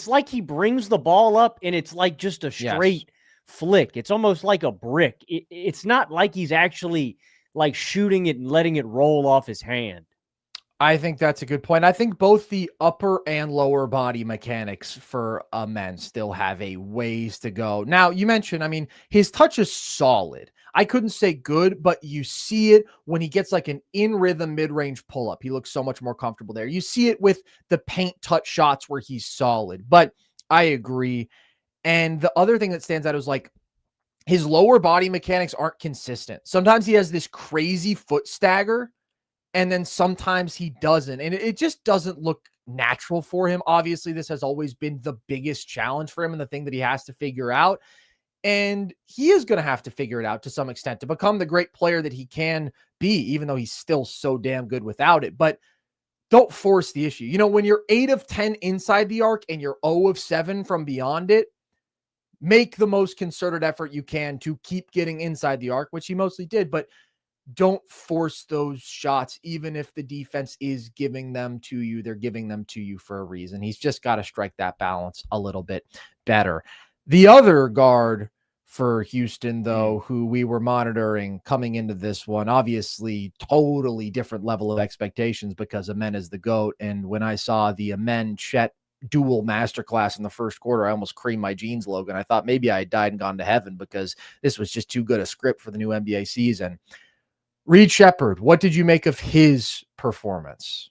like he brings the ball up and it's like just a straight flick. It's almost like a brick. It's not like he's actually, like, shooting it and letting it roll off his hand. I think that's a good point. I think both the upper and lower body mechanics for Amen still have a ways to go. Now, you mentioned, I mean, his touch is solid. I couldn't say good, but you see it when he gets like an in rhythm mid-range pull-up. He looks so much more comfortable there. You see it with the paint touch shots where he's solid, but I agree. And the other thing that stands out is like his lower body mechanics aren't consistent. Sometimes he has this crazy foot stagger, and then sometimes he doesn't. And it just doesn't look natural for him. Obviously, this has always been the biggest challenge for him and the thing that he has to figure out. And he is going to have to figure it out to some extent to become the great player that he can be, even though he's still so damn good without it. But don't force the issue. You know, when you're 8 of 10 inside the arc and you're 0 of 7 from beyond it, make the most concerted effort you can to keep getting inside the arc, which he mostly did, but don't force those shots. Even if the defense is giving them to you, they're giving them to you for a reason. He's just got to strike that balance a little bit better. The other guard for Houston, though, who we were monitoring coming into this one, obviously totally different level of expectations because Amen is the GOAT. And when I saw the Amen Chet dual masterclass in the first quarter, I almost creamed my jeans, Logan. I thought maybe I had died and gone to heaven because this was just too good a script for the new NBA season. Reed Shepherd, what did you make of his performance?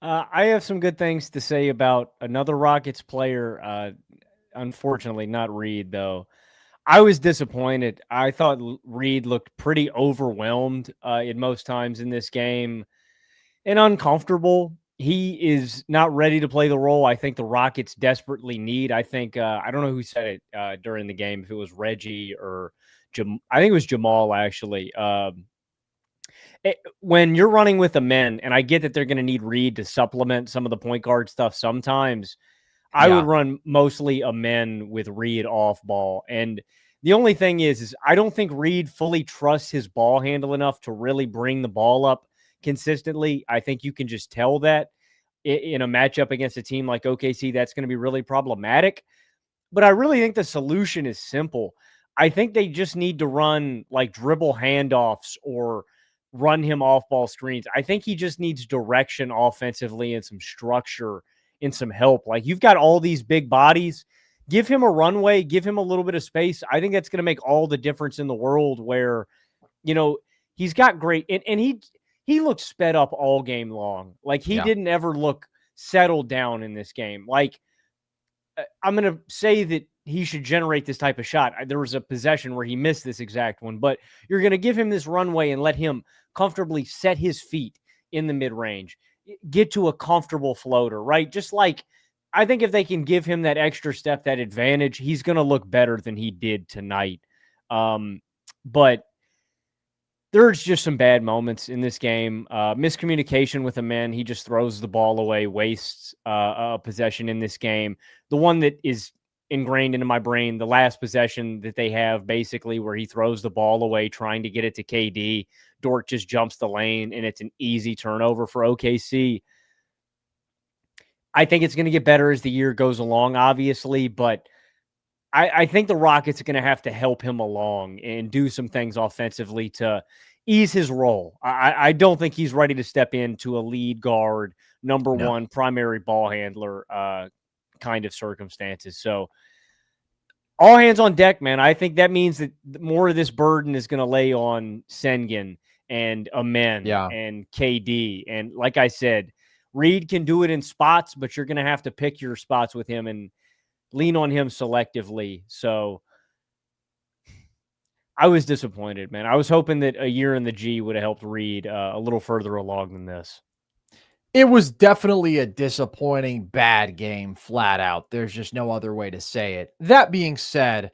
I have some good things to say about another Rockets player. Unfortunately, not Reed, though. I was disappointed. I thought Reed looked pretty overwhelmed in most times in this game and uncomfortable. He is not ready to play the role I think the Rockets desperately need. I think, I don't know who said it during the game, if it was Reggie or I think it was Jamal, actually. When you're running with the men, and I get that they're going to need Reed to supplement some of the point guard stuff sometimes, I would run mostly a men with Reed off ball. And the only thing is I don't think Reed fully trusts his ball handle enough to really bring the ball up consistently. I think you can just tell that in a matchup against a team like OKC, that's going to be really problematic. But I really think the solution is simple. I think they just need to run like dribble handoffs or run him off ball screens. I think he just needs direction offensively and some structure and some help. Like, you've got all these big bodies. Give him a runway, give him a little bit of space. I think that's going to make all the difference in the world where, you know, he's got great, and he looked sped up all game long. Like, he didn't ever look settled down in this game. Like, I'm going to say that he should generate this type of shot. There was a possession where he missed this exact one, but you're going to give him this runway and let him comfortably set his feet in the mid-range, get to a comfortable floater, right? Just like, I think if they can give him that extra step, that advantage, he's going to look better than he did tonight. But there's just some bad moments in this game. Miscommunication with a man. He just throws the ball away, wastes a possession in this game. The one that is ingrained into my brain, the last possession that they have, basically, where he throws the ball away trying to get it to KD. Dort just jumps the lane, and it's an easy turnover for OKC. I think it's going to get better as the year goes along, obviously, but I think the Rockets are going to have to help him along and do some things offensively to ease his role. I don't think he's ready to step into a lead guard, number one primary ball handler kind of circumstances. So all hands on deck, man. I think that means that more of this burden is going to lay on Sengun and Amen and KD. And like I said, Reed can do it in spots, but you're going to have to pick your spots with him and lean on him selectively. So I was disappointed, man. I was hoping that a year in the G would have helped Reed a little further along than this. It was definitely a disappointing, bad game, flat out. There's just no other way to say it. That being said,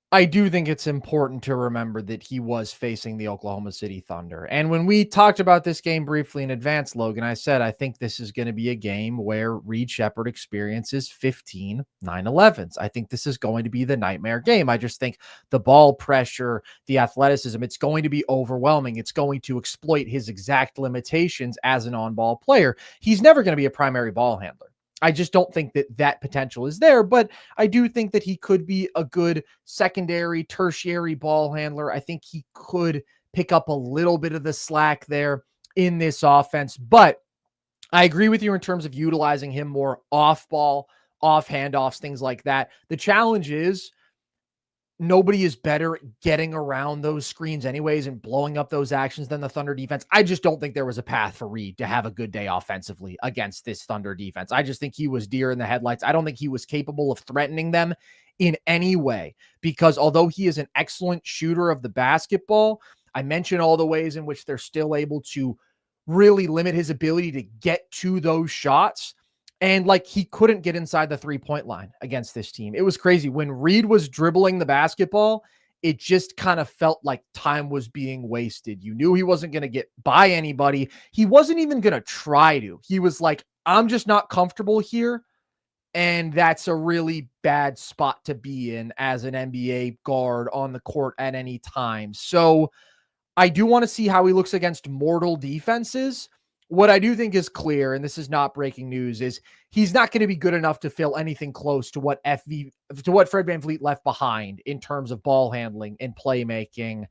I do think it's important to remember that he was facing the Oklahoma City Thunder. And when we talked about this game briefly in advance, Logan, I said, I think this is going to be a game where Reed Shepherd experiences 15 9/11s. I think this is going to be the nightmare game. I just think the ball pressure, the athleticism, it's going to be overwhelming. It's going to exploit his exact limitations as an on-ball player. He's never going to be a primary ball handler. I just don't think that that potential is there, but I do think that he could be a good secondary, tertiary ball handler. I think he could pick up a little bit of the slack there in this offense, but I agree with you in terms of utilizing him more off ball, off handoffs, things like that. The challenge is nobody is better at getting around those screens anyways and blowing up those actions than the Thunder defense. I just don't think there was a path for Reed to have a good day offensively against this Thunder defense. I just think he was deer in the headlights. I don't think he was capable of threatening them in any way, because although he is an excellent shooter of the basketball, I mentioned all the ways in which they're still able to really limit his ability to get to those shots. And like, he couldn't get inside the 3-point line against this team. It was crazy. When Reed was dribbling the basketball, it just kind of felt like time was being wasted. You knew he wasn't going to get by anybody. He wasn't even going to try to. He was like, I'm just not comfortable here. And that's a really bad spot to be in as an NBA guard on the court at any time. So I do want to see how he looks against mortal defenses. What I do think is clear, and this is not breaking news, is he's not going to be good enough to fill anything close to what Fred VanVleet left behind in terms of ball handling and playmaking.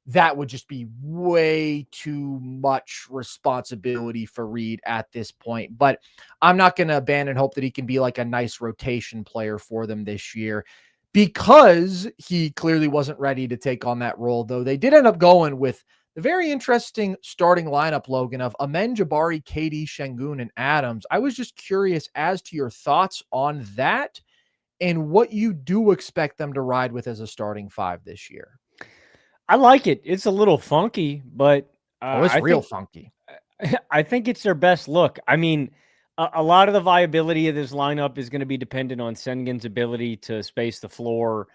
That would just be way too much responsibility for Reed at this point. But I'm not going to abandon hope that he can be like a nice rotation player for them this year, because he clearly wasn't ready to take on that role, though they did end up going with the very interesting starting lineup, Logan, of Amen, Jabari, KD, Sengun, and Adams. I was just curious as to your thoughts on that and what you do expect them to ride with as a starting five this year. I like it. It's a little funky, but It's real funky. I think it's their best look. I mean, a lot of the viability of this lineup is going to be dependent on Sengun's ability to space the floor.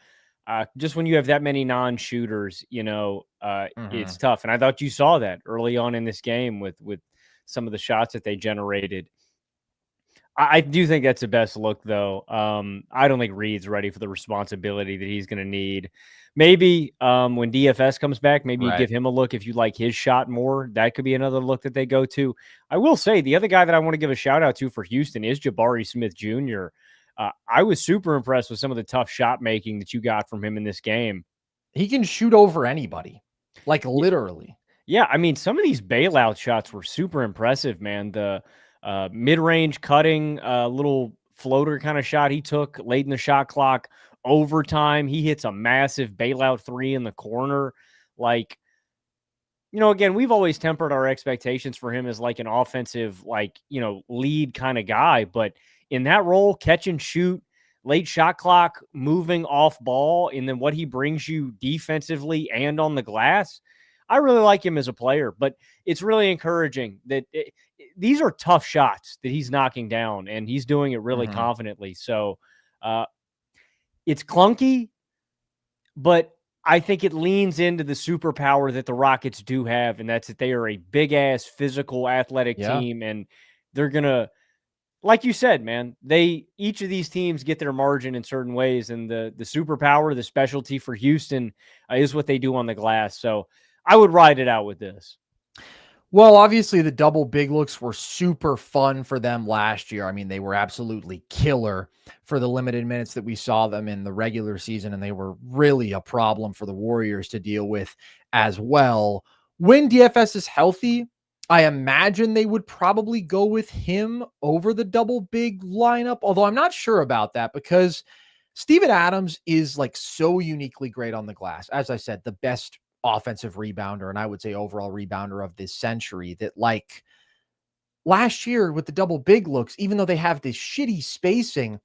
Just when you have that many non-shooters, it's tough. And I thought you saw that early on in this game with some of the shots that they generated. I do think that's the best look, though. I don't think Reed's ready for the responsibility that he's going to need. Maybe when DFS comes back, maybe you give him a look if you like his shot more. That could be another look that they go to. I will say the other guy that I want to give a shout out to for Houston is Jabari Smith Jr. I was super impressed with some of the tough shot making that you got from him in this game. He can shoot over anybody, like literally. Yeah, I mean, some of these bailout shots were super impressive, man. The mid-range cutting, little floater kind of shot he took late in the shot clock, overtime. He hits a massive bailout three in the corner. Like, again, we've always tempered our expectations for him as like an offensive, lead kind of guy. But in that role, catch and shoot, late shot clock, moving off ball, and then what he brings you defensively and on the glass, I really like him as a player. But it's really encouraging that these are tough shots that he's knocking down, and he's doing it really confidently. So it's clunky, but I think it leans into the superpower that the Rockets do have, and that's that they are a big-ass, physical, athletic team, and they're going to, like you said, man, each of these teams get their margin in certain ways, and the superpower, the specialty for Houston is what they do on the glass. So I would ride it out with this. Well, obviously the double big looks were super fun for them last year. I mean, they were absolutely killer for the limited minutes that we saw them in the regular season, and they were really a problem for the Warriors to deal with as well. When DFS is healthy, I imagine they would probably go with him over the double big lineup, although I'm not sure about that because Steven Adams is like so uniquely great on the glass. As I said, the best offensive rebounder, and I would say overall rebounder of this century, that like last year with the double big looks, even though they have this shitty spacing,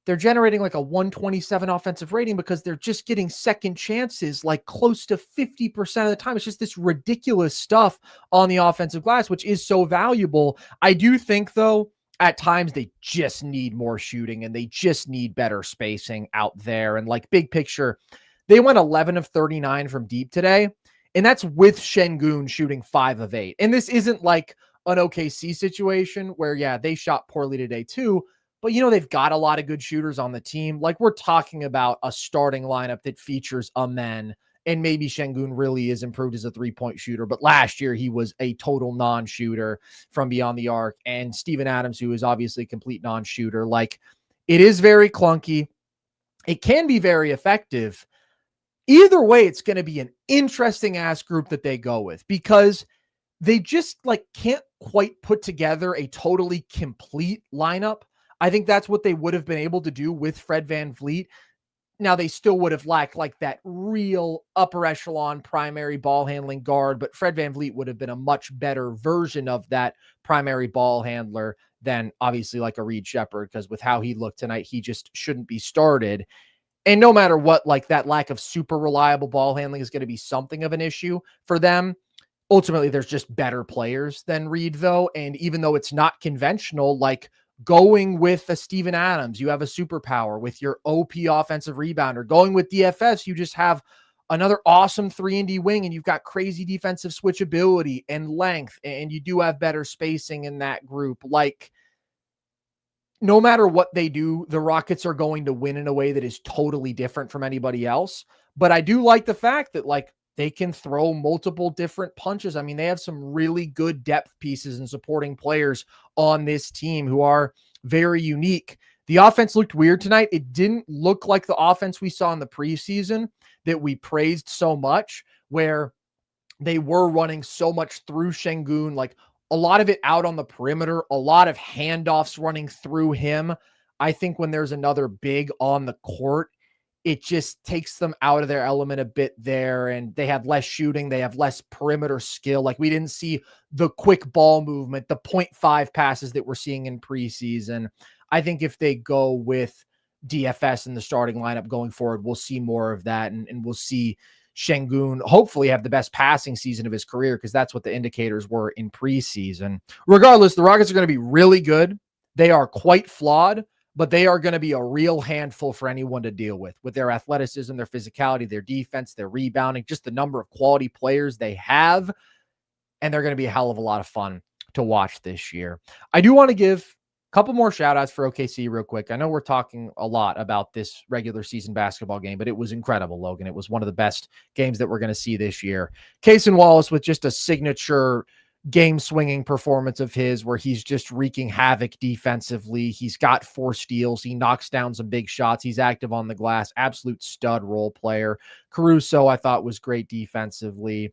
they're generating like a 127 offensive rating because they're just getting second chances like close to 50% of the time. It's just this ridiculous stuff on the offensive glass, which is so valuable. I do think, though, at times they just need more shooting and they just need better spacing out there. And like big picture, they went 11 of 39 from deep today, and that's with Sengun shooting 5 of 8. And this isn't like an OKC situation where, yeah, they shot poorly today too, but, they've got a lot of good shooters on the team. Like, we're talking about a starting lineup that features Amen, and maybe Sengun really is improved as a three-point shooter, but last year he was a total non-shooter from beyond the arc, and Steven Adams, who is obviously a complete non-shooter. Like, it is very clunky. It can be very effective. Either way, it's going to be an interesting ass group that they go with because they just like can't quite put together a totally complete lineup. I think that's what they would have been able to do with Fred VanVleet. Now, they still would have lacked like that real upper echelon primary ball handling guard, but Fred VanVleet would have been a much better version of that primary ball handler than obviously like a Reed Shepherd, because with how he looked tonight, he just shouldn't be started. And no matter what, like that lack of super reliable ball handling is going to be something of an issue for them. Ultimately, there's just better players than Reed, though. And even though it's not conventional, like going with a Steven Adams, you have a superpower with your OP offensive rebounder. Going with DFS, you just have another awesome 3-and-D wing, and you've got crazy defensive switchability and length, and you do have better spacing in that group. Like, no matter what they do, the Rockets are going to win in a way that is totally different from anybody else. But I do like the fact that like they can throw multiple different punches. I mean, they have some really good depth pieces and supporting players on this team who are very unique. The offense looked weird tonight. It didn't look like the offense we saw in the preseason that we praised so much, where they were running so much through Sengun, like a lot of it out on the perimeter, a lot of handoffs running through him. I think when there's another big on the court, it just takes them out of their element a bit there, and they have less shooting. They have less perimeter skill. Like, we didn't see the quick ball movement, the 0.5 passes that we're seeing in preseason. I think if they go with DFS in the starting lineup going forward, we'll see more of that, and we'll see Sengun hopefully have the best passing season of his career, because that's what the indicators were in preseason. Regardless, the Rockets are going to be really good. They are quite flawed, but they are going to be a real handful for anyone to deal with their athleticism, their physicality, their defense, their rebounding, just the number of quality players they have. And they're going to be a hell of a lot of fun to watch this year. I do want to give a couple more shout outs for OKC real quick. I know we're talking a lot about this regular season basketball game, but it was incredible, Logan. It was one of the best games that we're going to see this year. Cason Wallace with just a signature game swinging performance of his, where he's just wreaking havoc defensively. He's got 4 steals. He knocks down some big shots. He's active on the glass. Absolute stud role player. Caruso, I thought, was great defensively.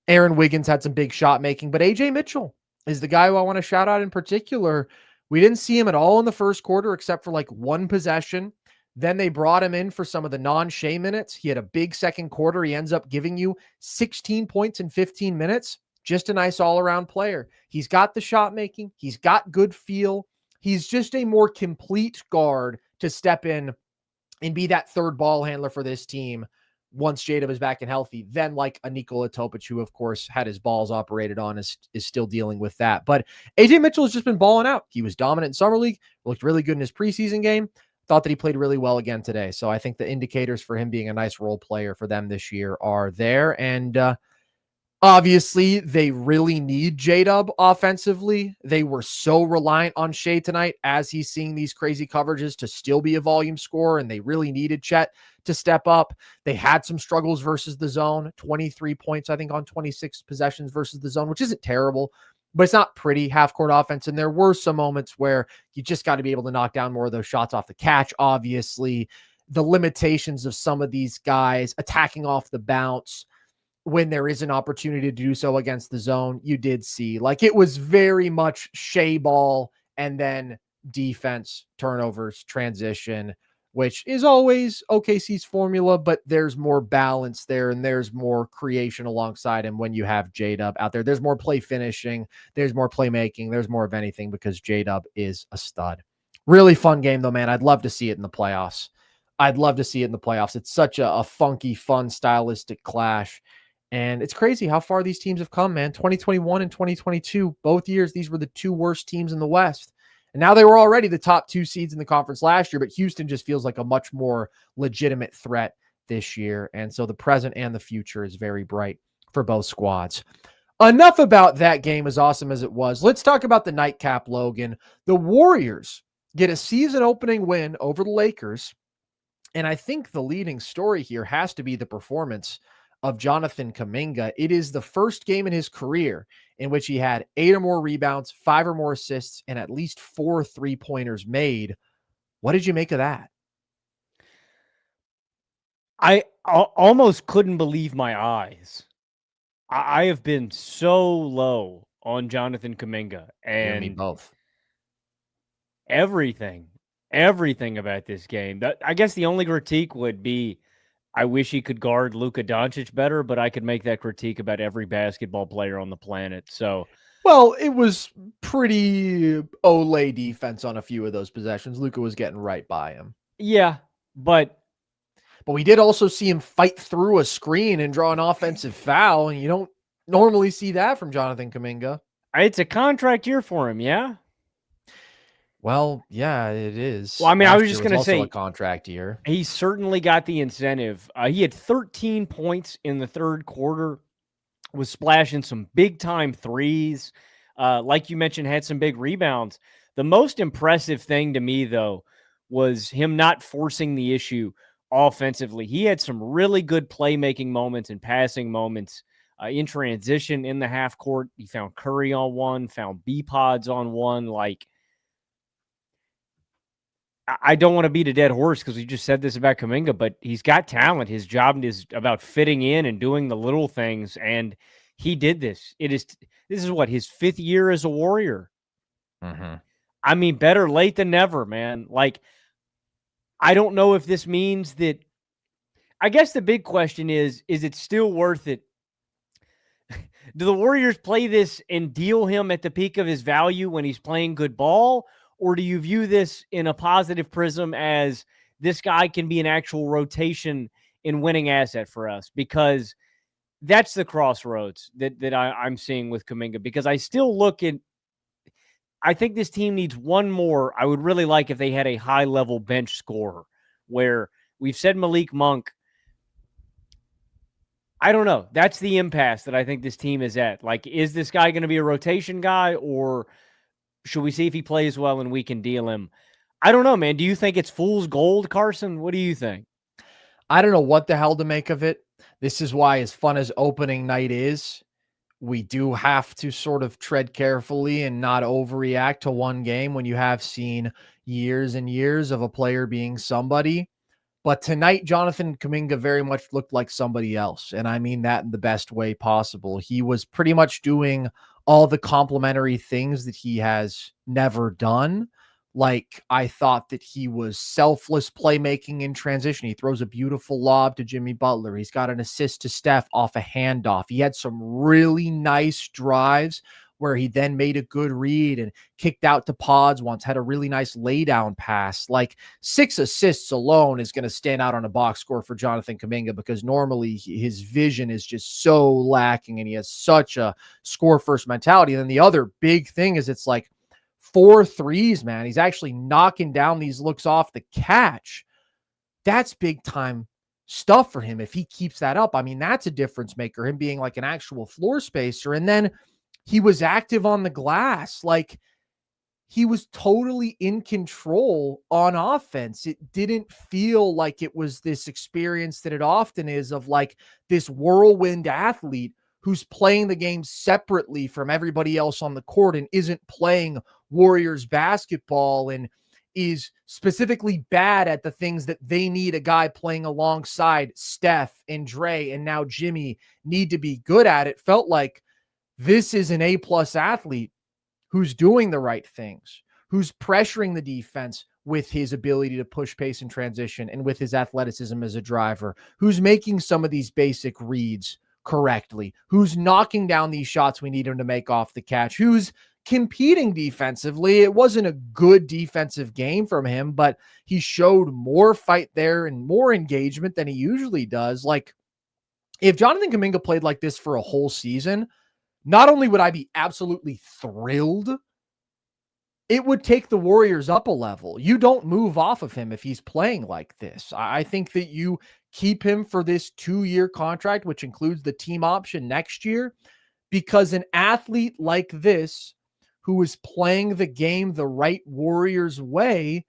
Aaron Wiggins had some big shot making, but AJ Mitchell is the guy who I want to shout out in particular. We didn't see him at all in the first quarter, except for like one possession. Then they brought him in for some of the non-Shai minutes. He had a big second quarter. He ends up giving you 16 points in 15 minutes. Just a nice all-around player. He's got the shot making. He's got good feel. He's just a more complete guard to step in and be that third ball handler for this team once J-Dub is back and healthy. Then like a Nikola Topic, who of course had his balls operated on, is still dealing with that. But AJ Mitchell has just been balling out. He was dominant in Summer League, looked really good in his preseason game. Thought that he played really well again today. So I think the indicators for him being a nice role player for them this year are there. And obviously, they really need J-Dub offensively. They were so reliant on Shai tonight as he's seeing these crazy coverages to still be a volume scorer, and they really needed Chet to step up. They had some struggles versus the zone, 23 points, I think, on 26 possessions versus the zone, which isn't terrible, but it's not pretty half-court offense. And there were some moments where you just got to be able to knock down more of those shots off the catch. Obviously, the limitations of some of these guys attacking off the bounce when there is an opportunity to do so against the zone, you did see. Like, it was very much Shai ball and then defense, turnovers, transition, which is always OKC's formula, but there's more balance there and there's more creation alongside him when you have J-Dub out there. There's more play finishing, there's more playmaking, there's more of anything, because J-Dub is a stud. Really fun game, though, man. I'd love to see it in the playoffs. It's such a funky, fun, stylistic clash. And it's crazy how far these teams have come, man. 2021 and 2022, both years, these were the 2 worst teams in the West. And now they were already the top 2 seeds in the conference last year, but Houston just feels like a much more legitimate threat this year. And so the present and the future is very bright for both squads. Enough about that game, as awesome as it was. Let's talk about the nightcap, Logan. The Warriors get a season opening win over the Lakers. And I think the leading story here has to be the performance of Jonathan Kuminga. It is the first game in his career in which he had 8 or more rebounds, 5 or more assists, and at least 4 3-pointers made. What did you make of that? I almost couldn't believe my eyes. I have been so low on Jonathan Kuminga, You and me and both. everything everything about this game. I guess the only critique would be I wish he could guard Luka Doncic better, but I could make that critique about every basketball player on the planet. So, Well, it was pretty Olay defense on a few of those possessions. Luka was getting right by him. yeah, but we did also see him fight through a screen and draw an offensive foul, and you don't normally see that from Jonathan Kuminga. it's a contract year for him, yeah? Well, yeah, it is. Well, I mean, I Last was just year going to also say a contract year. he certainly got the incentive. He had 13 points in the third quarter, was splashing some big-time threes. Like you mentioned, had some big rebounds. The most impressive thing to me, though, was him not forcing the issue offensively. He had some really good playmaking moments and passing moments in transition in the half court. He found Curry on one, found B-Pods on one. Like, I don't want to beat a dead horse because we just said this about Kuminga, but he's got talent. His job is about fitting in and doing the little things, and he did this. This is what, his 5th year as a Warrior. Mm-hmm. I mean, better late than never, man. Like, I don't know if this means that. I guess the big question is it still worth it? Do the Warriors play this and deal him at the peak of his value when he's playing good ball? Or do you view this in a positive prism as this guy can be an actual rotation in winning asset for us? Because that's the crossroads that I'm seeing with Kuminga. Because I still look at, I think this team needs one more. I would really like if they had a high-level bench scorer where we've said Malik Monk. I don't know. That's the impasse that I think this team is at. Like, is this guy going to be a rotation guy, or should we see if he plays well and we can deal him? I don't know, man. Do you think it's fool's gold, Carson? What do you think? I don't know what the hell to make of it. This is why, as fun as opening night is, we do have to sort of tread carefully and not overreact to one game when you have seen years and years of a player being somebody. But tonight, Jonathan Kuminga very much looked like somebody else. And I mean that in the best way possible. He was pretty much doing all the complimentary things that he has never done. Like, I thought that he was selfless playmaking in transition. He throws a beautiful lob to Jimmy Butler. He's got an assist to Steph off a handoff. He had some really nice drives where he then made a good read and kicked out to Pods once, had a really nice laydown pass. Like, 6 assists alone is going to stand out on a box score for Jonathan Kuminga, because normally his vision is just so lacking and he has such a score first mentality. And then the other big thing is it's like 4 threes, man. He's actually knocking down these looks off the catch. That's big time stuff for him. If he keeps that up, I mean, that's a difference maker, him being like an actual floor spacer. And then he was active on the glass. Like, he was totally in control on offense. It didn't feel like it was this experience that it often is of like this whirlwind athlete who's playing the game separately from everybody else on the court and isn't playing Warriors basketball and is specifically bad at the things that they need a guy playing alongside Steph and Dre and now Jimmy need to be good at. It felt like this is an A-plus athlete who's doing the right things, who's pressuring the defense with his ability to push pace and transition and with his athleticism as a driver, who's making some of these basic reads correctly, who's knocking down these shots we need him to make off the catch, who's competing defensively. It wasn't a good defensive game from him, but he showed more fight there and more engagement than he usually does. Like, if Jonathan Kuminga played like this for a whole season, not only would I be absolutely thrilled, it would take the Warriors up a level. You don't move off of him if he's playing like this. I think that you keep him for this 2-year contract, which includes the team option next year, because an athlete like this, who is playing the game the right Warriors way,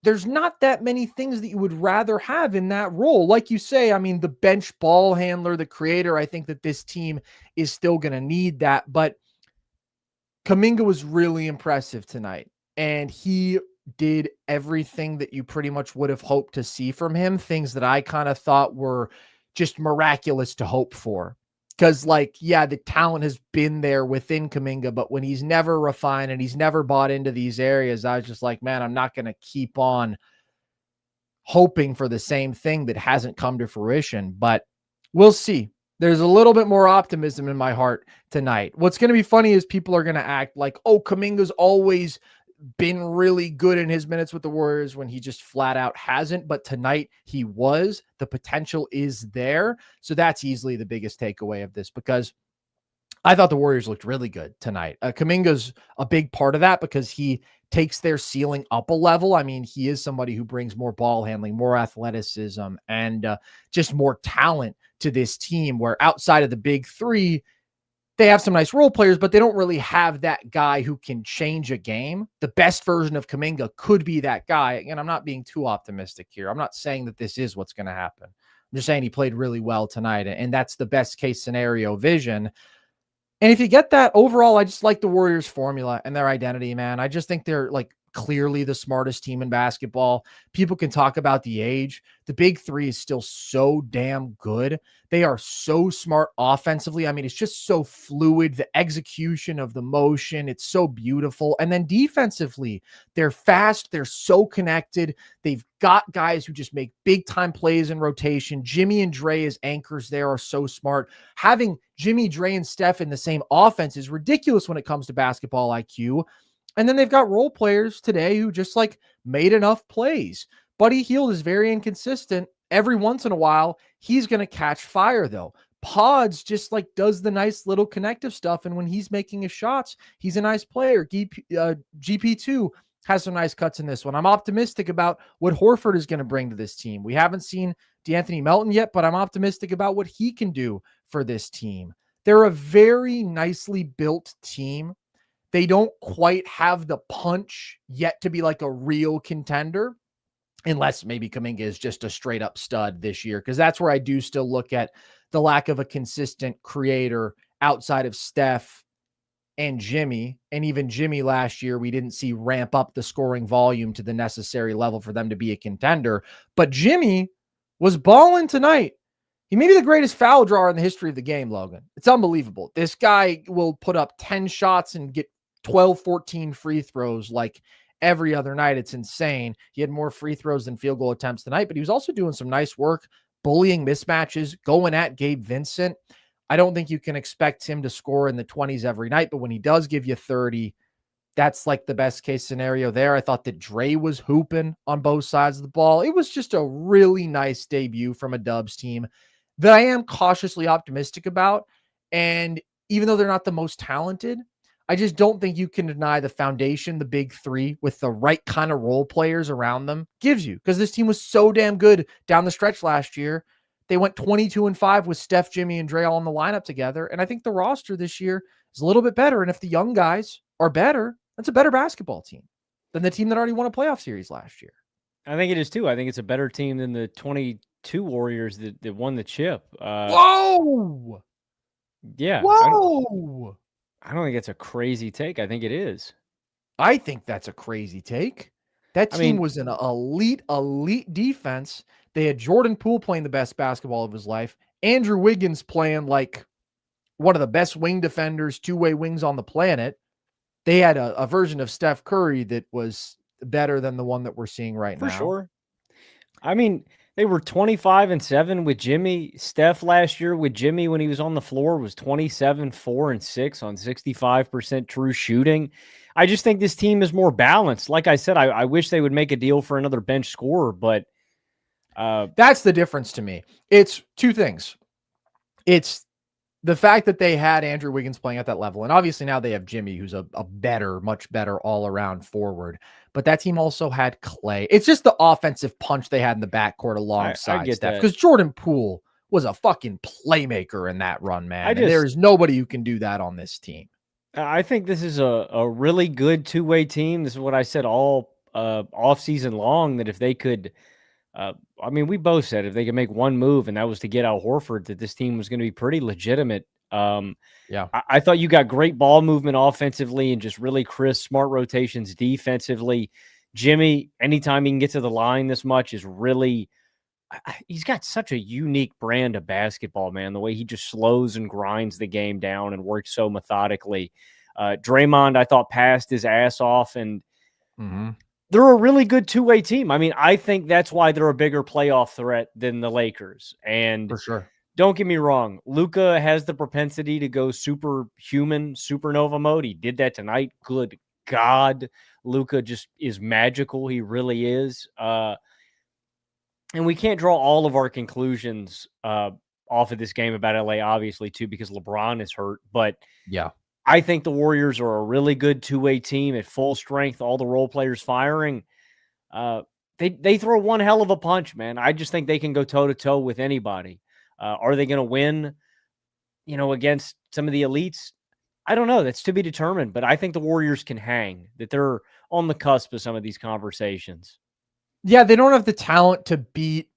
there's not that many things that you would rather have in that role. Like you say, I mean, the bench ball handler, the creator, I think that this team is still going to need that. But Kuminga was really impressive tonight, and he did everything that you pretty much would have hoped to see from him, things that I kind of thought were just miraculous to hope for. Because, like, yeah, the talent has been there within Kuminga, but when he's never refined and he's never bought into these areas, I was just like, man, I'm not going to keep on hoping for the same thing that hasn't come to fruition. But we'll see. There's a little bit more optimism in my heart tonight. What's going to be funny is people are going to act like, oh, Kuminga's always been really good in his minutes with the Warriors when he just flat out hasn't. But tonight he was. The potential is there. So that's easily the biggest takeaway of this, because I thought the Warriors looked really good tonight. Kuminga's a big part of that because he takes their ceiling up a level. I mean, he is somebody who brings more ball handling, more athleticism, and just more talent to this team, where outside of the big three, they have some nice role players, but they don't really have that guy who can change a game. The best version of Kuminga could be that guy. Again, I'm not being too optimistic here. I'm not saying that this is what's going to happen. I'm just saying he played really well tonight, and that's the best case scenario vision. And if you get that overall, I just like the Warriors formula and their identity, man. I just think they're like clearly the smartest team in basketball. People can talk about the age. The big three is still so damn good. They are so smart offensively. I mean, it's just so fluid. The execution of the motion, it's so beautiful. And then defensively, they're fast. They're so connected. They've got guys who just make big time plays in rotation. Jimmy and Dre as anchors there are so smart. Having Jimmy, Dre, and Steph in the same offense is ridiculous when it comes to basketball IQ. And then they've got role players today who just like made enough plays. Buddy Hield is very inconsistent. Every once in a while, he's going to catch fire though. Pods just like does the nice little connective stuff. And when he's making his shots, he's a nice player. GP2 has some nice cuts in this one. I'm optimistic about what Horford is going to bring to this team. We haven't seen DeAnthony Melton yet, but I'm optimistic about what he can do for this team. They're a very nicely built team. They don't quite have the punch yet to be like a real contender, unless maybe Kuminga is just a straight up stud this year, because that's where I do still look at the lack of a consistent creator outside of Steph and Jimmy. And even Jimmy last year, we didn't see ramp up the scoring volume to the necessary level for them to be a contender. But Jimmy was balling tonight. He may be the greatest foul drawer in the history of the game, Logan. It's unbelievable. This guy will put up 10 shots and get 12, 14 free throws like every other night. It's insane. He had more free throws than field goal attempts tonight, but he was also doing some nice work, bullying mismatches, going at Gabe Vincent. I don't think you can expect him to score in the 20s every night, but when he does give you 30, that's like the best case scenario there. I thought that Dre was hooping on both sides of the ball. It was just a really nice debut from a Dubs team that I am cautiously optimistic about. And even though they're not the most talented, I just don't think you can deny the foundation the big three with the right kind of role players around them gives you, because this team was so damn good down the stretch last year. They went 22-5 with Steph, Jimmy, and Dre all in the lineup together. And I think the roster this year is a little bit better. And if the young guys are better, that's a better basketball team than the team that already won a playoff series last year. I think it is too. I think it's a better team than the 22 Warriors that won the chip. Whoa! Yeah. Whoa! I don't think it's a crazy take. I think it is. I think that's a crazy take. That team was an elite defense. They had Jordan Poole playing the best basketball of his life. Andrew Wiggins playing like one of the best wing defenders, two-way wings on the planet. They had a version of Steph Curry that was better than the one that we're seeing right now. For sure. I mean, they were 25-7 with Jimmy. Steph last year with Jimmy when he was on the floor was 27-4-6 on 65% true shooting. I just think this team is more balanced. Like I said, I wish they would make a deal for another bench scorer, but that's the difference to me. It's two things. It's the fact that they had Andrew Wiggins playing at that level. And obviously now they have Jimmy, who's a better, much better all around forward. But that team also had Clay. It's just the offensive punch they had in the backcourt alongside Steph. Because Jordan Poole was a fucking playmaker in that run, man. And there is nobody who can do that on this team. I think this is a really good two-way team. This is what I said all off-season long, that if they could we both said if they could make one move, and that was to get Al Horford, that this team was going to be pretty legitimate. I thought you got great ball movement offensively and just really crisp, smart rotations defensively. Jimmy, anytime he can get to the line this much, is really he's got such a unique brand of basketball, man. The way he just slows and grinds the game down and works so methodically. Draymond, I thought, passed his ass off, and they're a really good two-way team. I mean, I think that's why they're a bigger playoff threat than the Lakers. And For sure. don't get me wrong, Luka has the propensity to go superhuman, supernova mode. He did that tonight. Good God, Luka just is magical. He really is. And we can't draw all of our conclusions off of this game about LA, obviously, too, because LeBron is hurt. But yeah, I think the Warriors are a really good two-way team at full strength, all the role players firing. They throw one hell of a punch, man. I just think they can go toe-to-toe with anybody. Are they going to win, against some of the elites? I don't know. That's to be determined. But I think the Warriors can hang, that they're on the cusp of some of these conversations. Yeah, they don't have the talent to beat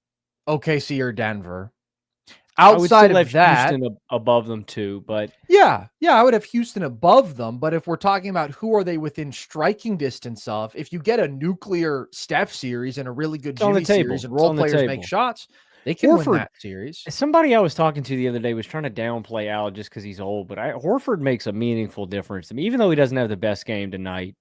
OKC or Denver. Outside of that, Houston above them too, but yeah, I would have Houston above them. But if we're talking about who are they within striking distance of, if you get a nuclear Steph series and a really good Jimmy series and role players make shots, they can win that series. Somebody I was talking to the other day was trying to downplay Al just because he's old, but Horford makes a meaningful difference to me, even though he doesn't have the best game tonight.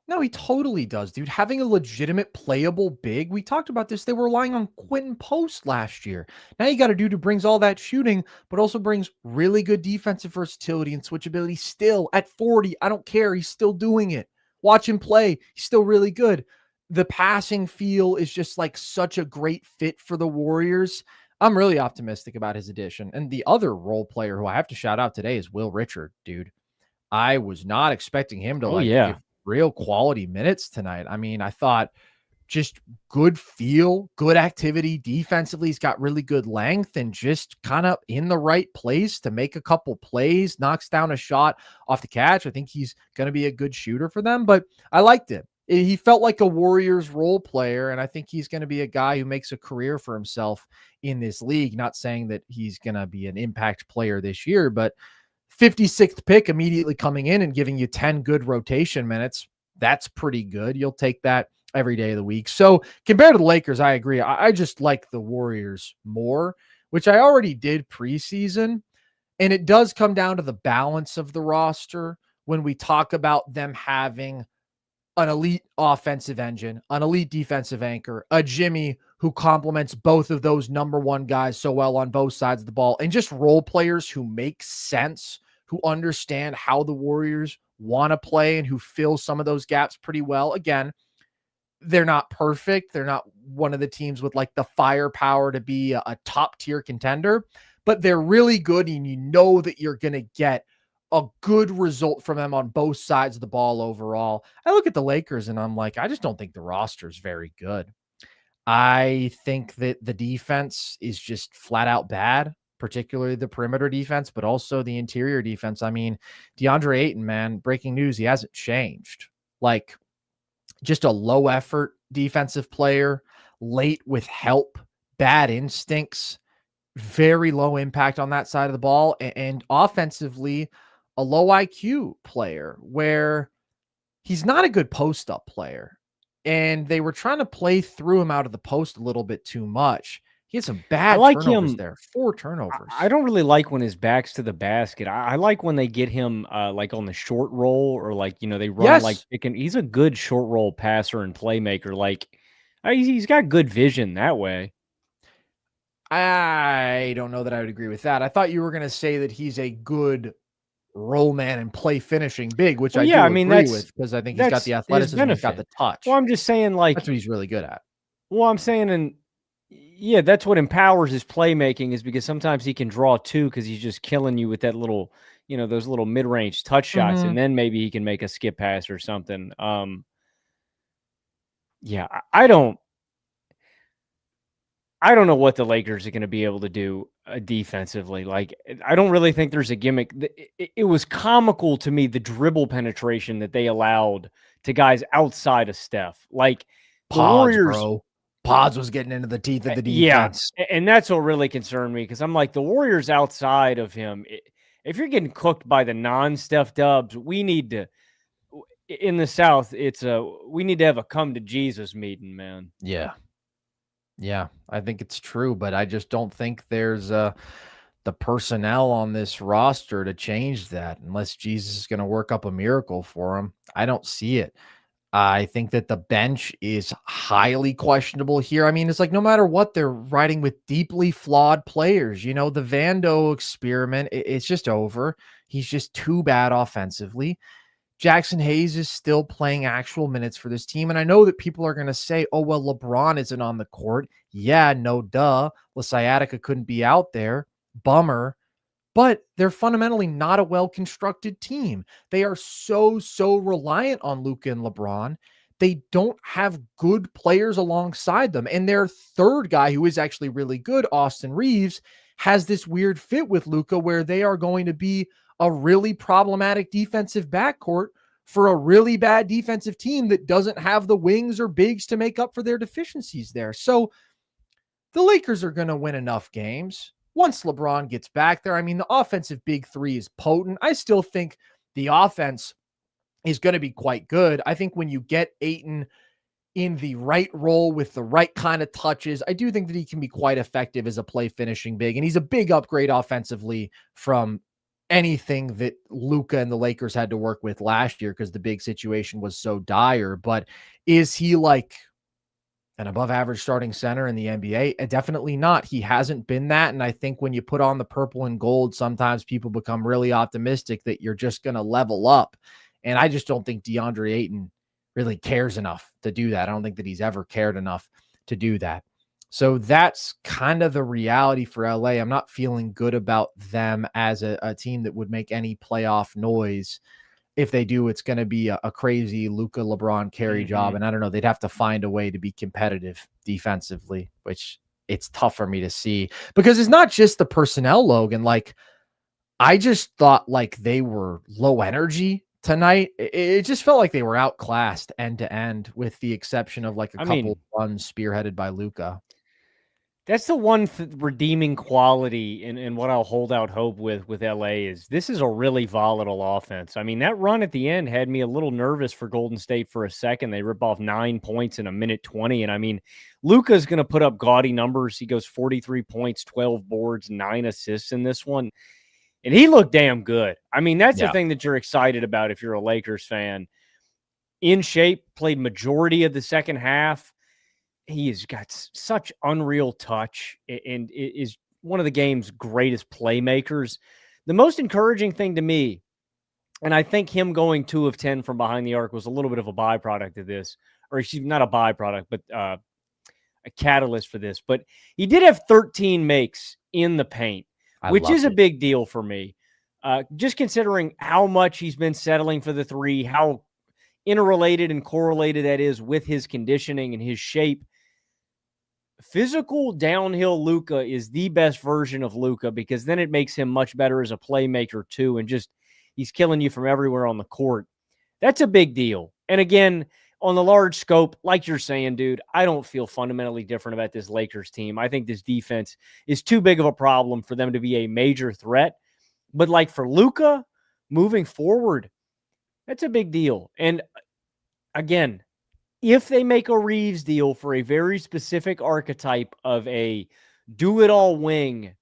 No, he totally does, dude. Having a legitimate playable big. We talked about this. They were relying on Quentin Post last year. Now you got a dude who brings all that shooting, but also brings really good defensive versatility and switchability still at 40. I don't care. He's still doing it. Watch him play. He's still really good. The passing feel is just like such a great fit for the Warriors. I'm really optimistic about his addition. And the other role player who I have to shout out today is Will Richard, dude. I was not expecting him to give real quality minutes tonight. I mean, I thought just good feel, good activity defensively. He's got really good length and just kind of in the right place to make a couple plays, knocks down a shot off the catch. I think he's going to be a good shooter for them, but I liked it. He felt like a Warriors role player, and I think he's going to be a guy who makes a career for himself in this league. Not saying that he's going to be an impact player this year, but 56th pick immediately coming in and giving you 10 good rotation minutes. That's pretty good. You'll take that every day of the week. So compared to the Lakers, I agree. I just like the Warriors more, which I already did preseason. And it does come down to the balance of the roster when we talk about them having an elite offensive engine, an elite defensive anchor, a Jimmy who complements both of those number one guys so well on both sides of the ball, and just role players who make sense, who understand how the Warriors want to play and who fill some of those gaps pretty well. Again, they're not perfect. They're not one of the teams with like the firepower to be a top tier contender, but they're really good. And you know that you're going to get a good result from them on both sides of the ball overall. I look at the Lakers and I'm like, I just don't think the roster is very good. I think that the defense is just flat out bad, particularly the perimeter defense, but also the interior defense. I mean, DeAndre Ayton, man, breaking news, he hasn't changed. Like, just a low effort defensive player, late with help, bad instincts, very low impact on that side of the ball, and offensively, a low IQ player where he's not a good post-up player. And they were trying to play through him out of the post a little bit too much. He had some bad turnovers there. 4 turnovers. I don't really like when his back's to the basket. I like when they get him like on the short roll or like, they run like picking. He's a good short roll passer and playmaker. Like he's got good vision that way. I don't know that I would agree with that. I thought you were going to say that he's a good roll man and play finishing big, which agree with because I think he's got the athleticism and he's got the touch. Well, I'm just saying like that's what he's really good at. Well, I'm saying, and yeah, that's what empowers his playmaking is because sometimes he can draw 2 because he's just killing you with that little, those little mid-range touch shots, and then maybe he can make a skip pass or something. Yeah, I don't know what the Lakers are going to be able to do defensively. Like, I don't really think there's a gimmick. It was comical to me, the dribble penetration that they allowed to guys outside of Steph. Like, the Warriors, bro. Pods was getting into the teeth of the defense. Yeah, and that's what really concerned me because I'm like, the Warriors outside of him, if you're getting cooked by the non-Steph dubs, we need to, in the South, we need to have a come to Jesus meeting, man. Yeah. Yeah, I think it's true, but I just don't think there's the personnel on this roster to change that unless Jesus is going to work up a miracle for him. I don't see it. I think that the bench is highly questionable here. I mean, it's like no matter what, they're riding with deeply flawed players. You know, the Vando experiment, it's just over. He's just too bad offensively. Jackson Hayes is still playing actual minutes for this team. And I know that people are going to say, oh, well, LeBron isn't on the court. Yeah, no duh. LaSciatica couldn't be out there. Bummer. But they're fundamentally not a well-constructed team. They are so reliant on Luka and LeBron. They don't have good players alongside them. And their third guy, who is actually really good, Austin Reeves, has this weird fit with Luka where they are going to be a really problematic defensive backcourt for a really bad defensive team that doesn't have the wings or bigs to make up for their deficiencies there. So the Lakers are going to win enough games once LeBron gets back there. I mean, the offensive big three is potent. I still think the offense is going to be quite good. I think when you get Ayton in the right role with the right kind of touches, I do think that he can be quite effective as a play finishing big. And he's a big upgrade offensively from anything that Luka and the Lakers had to work with last year because the big situation was so dire. But is he like an above average starting center in the NBA? Definitely not. He hasn't been that. And I think when you put on the purple and gold, sometimes people become really optimistic that you're just going to level up. And I just don't think DeAndre Ayton really cares enough to do that. I don't think that he's ever cared enough to do that. So that's kind of the reality for LA. I'm not feeling good about them as a team that would make any playoff noise. If they do, it's going to be a crazy Luka LeBron carry job. And I don't know, they'd have to find a way to be competitive defensively, which it's tough for me to see because it's not just the personnel, Logan. Like, I just thought like they were low energy tonight. It just felt like they were outclassed end to end with the exception of like a couple runs spearheaded by Luka. That's the one redeeming quality and what I'll hold out hope with LA is this is a really volatile offense. I mean, that run at the end had me a little nervous for Golden State for a second. They rip off 9 points in a minute 20. And I mean, Luka's going to put up gaudy numbers. He goes 43 points, 12 boards, 9 assists in this one. And he looked damn good. I mean, that's the thing that you're excited about if you're a Lakers fan. In shape, played majority of the second half. He has got such unreal touch and is one of the game's greatest playmakers. The most encouraging thing to me, and I think him going 2 of 10 from behind the arc was a little bit of a byproduct of this, or excuse me, not a byproduct, but a catalyst for this. But he did have 13 makes in the paint, which is a big deal for me. Just considering how much he's been settling for the three, how interrelated and correlated that is with his conditioning and his shape. Physical downhill Luka is the best version of Luka because then it makes him much better as a playmaker too. And just, he's killing you from everywhere on the court. That's a big deal. And again, on the large scope, like you're saying, dude, I don't feel fundamentally different about this Lakers team. I think this defense is too big of a problem for them to be a major threat. But like for Luka moving forward, that's a big deal. And again, if they make a Reeves deal for a very specific archetype of a do-it-all wing,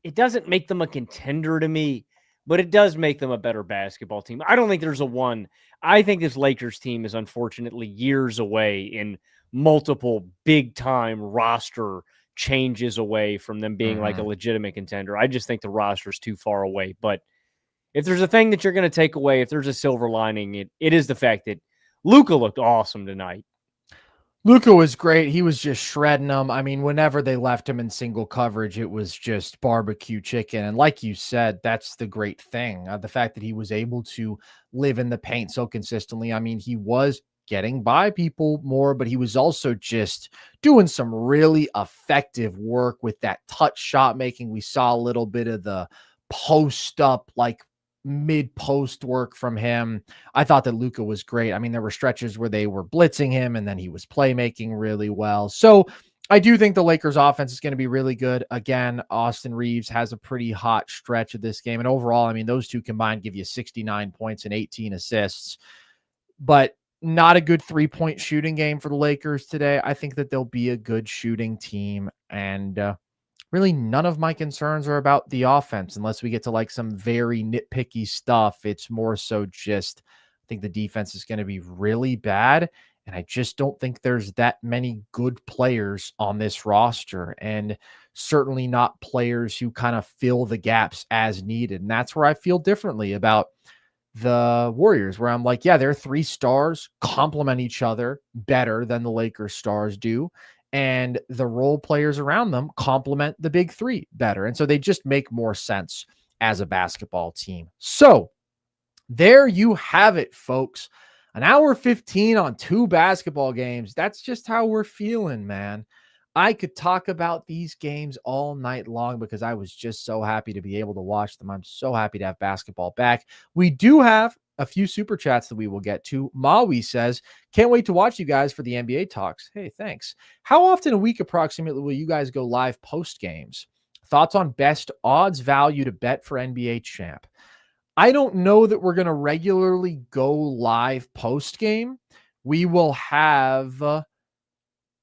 it doesn't make them a contender to me, but it does make them a better basketball team. I don't think there's a one. I think this Lakers team is unfortunately years away in multiple big-time roster changes away from them being like a legitimate contender. I just think the roster is too far away. But if there's a thing that you're going to take away, if there's a silver lining, it is the fact that Luka looked awesome tonight. Luka was great. He was just shredding them. I mean, whenever they left him in single coverage, it was just barbecue chicken. And like you said, that's the great thing. The fact that he was able to live in the paint so consistently. I mean, he was getting by people more, but he was also just doing some really effective work with that touch shot making. We saw a little bit of the post up, like mid post work from him. I thought that Luka was great. I mean, there were stretches where they were blitzing him and then he was playmaking really well. So I do think the Lakers offense is going to be really good. Again, Austin Reeves has a pretty hot stretch of this game. And overall, I mean, those two combined give you 69 points and 18 assists. But not a good 3-point shooting game for the Lakers today. I think that they'll be a good shooting team. And really, none of my concerns are about the offense unless we get to like some very nitpicky stuff. It's more so just, I think the defense is going to be really bad. And I just don't think there's that many good players on this roster, and certainly not players who kind of fill the gaps as needed. And that's where I feel differently about the Warriors, where I'm like, yeah, their 3 stars complement each other better than the Lakers stars do. And the role players around them complement the big 3 better. And so they just make more sense as a basketball team. So there you have it, folks. An hour 15 on 2 basketball games. That's just how we're feeling, man. I could talk about these games all night long because I was just so happy to be able to watch them. I'm so happy to have basketball back. We do have a few super chats that we will get to. Maui says, can't wait to watch you guys for the NBA talks. Hey, thanks. How often a week approximately will you guys go live post games? Thoughts on best odds value to bet for NBA champ? I don't know that we're going to regularly go live post game. We will have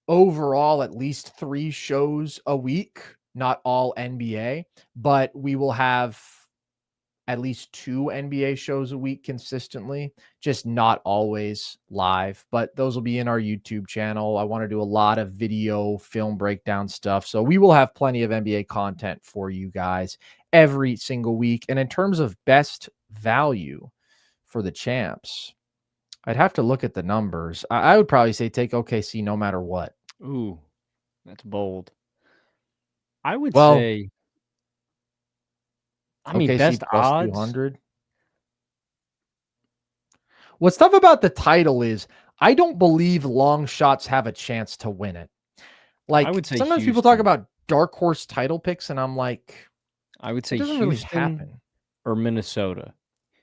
overall at least 3 shows a week, not all NBA, but we will have at least 2 NBA shows a week consistently, just not always live, but those will be in our YouTube channel. I want to do a lot of video film breakdown stuff. So we will have plenty of NBA content for you guys every single week. And in terms of best value for the champs, I'd have to look at the numbers. I would probably say take OKC no matter what. Ooh, that's bold. I would Well, say, I mean, OKC best plus odds. 200. What's tough about the title is I don't believe long shots have a chance to win it. Like, I would say sometimes people talk Houston. about dark horse title picks, and I'm like, I would say it doesn't really Houston happen. or Minnesota.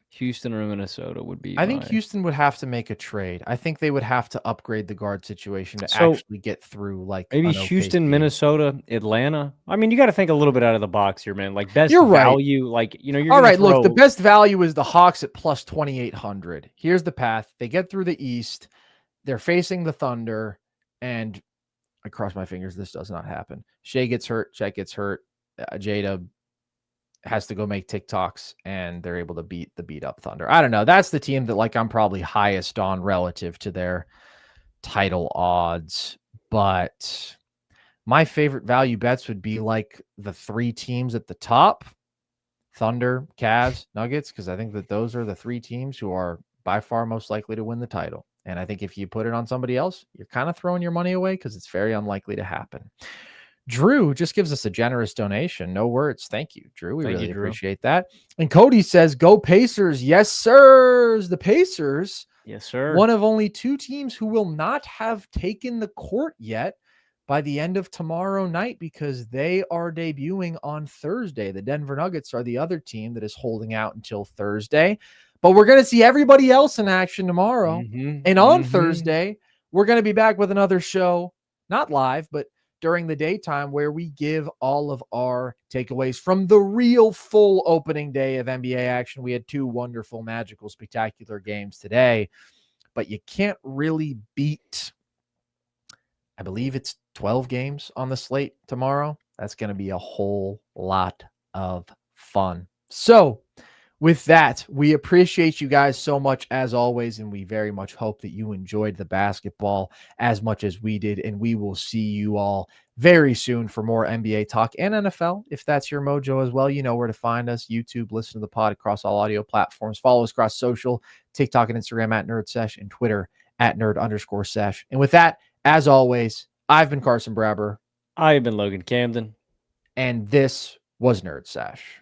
Houston or Minnesota would be. I think Houston would have to make a trade. I think they would have to upgrade the guard situation to So actually get through like maybe an Houston, OKC. Minnesota, Atlanta. I mean, you got to think a little bit out of the box here, man. Like best You're right. value, like you're All gonna right, look, the throw. best value is the Hawks at plus 2,800. Here's the path. They get through the East. They're facing the Thunder, and I cross my fingers this does not happen. Shai gets hurt. Chet gets hurt. Jada has to go make TikToks, and they're able to beat the beat up Thunder. I don't know. That's the team that like I'm probably highest on relative to their title odds. But my favorite value bets would be like the 3 teams at the top: Thunder, Cavs, Nuggets, because I think that those are the 3 teams who are by far most likely to win the title. And I think if you put it on somebody else, you're kind of throwing your money away because it's very unlikely to happen. Drew just gives us a generous donation. No words. Thank you, Drew. We really appreciate that. And Cody says, go Pacers. Yes, sirs. The Pacers. Yes, sir. One of only 2 teams who will not have taken the court yet by the end of tomorrow night because they are debuting on Thursday. The Denver Nuggets are the other team that is holding out until Thursday. But we're going to see everybody else in action tomorrow. And on Thursday, we're going to be back with another show, not live, but during the daytime, where we give all of our takeaways from the real full opening day of NBA action. We had 2 wonderful, magical, spectacular games today, but you can't really beat, I believe it's 12 games on the slate tomorrow. That's going to be a whole lot of fun. So with that, we appreciate you guys so much as always, and we very much hope that you enjoyed the basketball as much as we did, and we will see you all very soon for more NBA talk and NFL. If that's your mojo as well, you know where to find us: YouTube, listen to the pod across all audio platforms, follow us across social, TikTok and Instagram at NerdSesh, and Twitter at @nerd_sesh. And with that, as always, I've been Carson Brabber. I have been Logan Camden. And this was Nerd Sesh.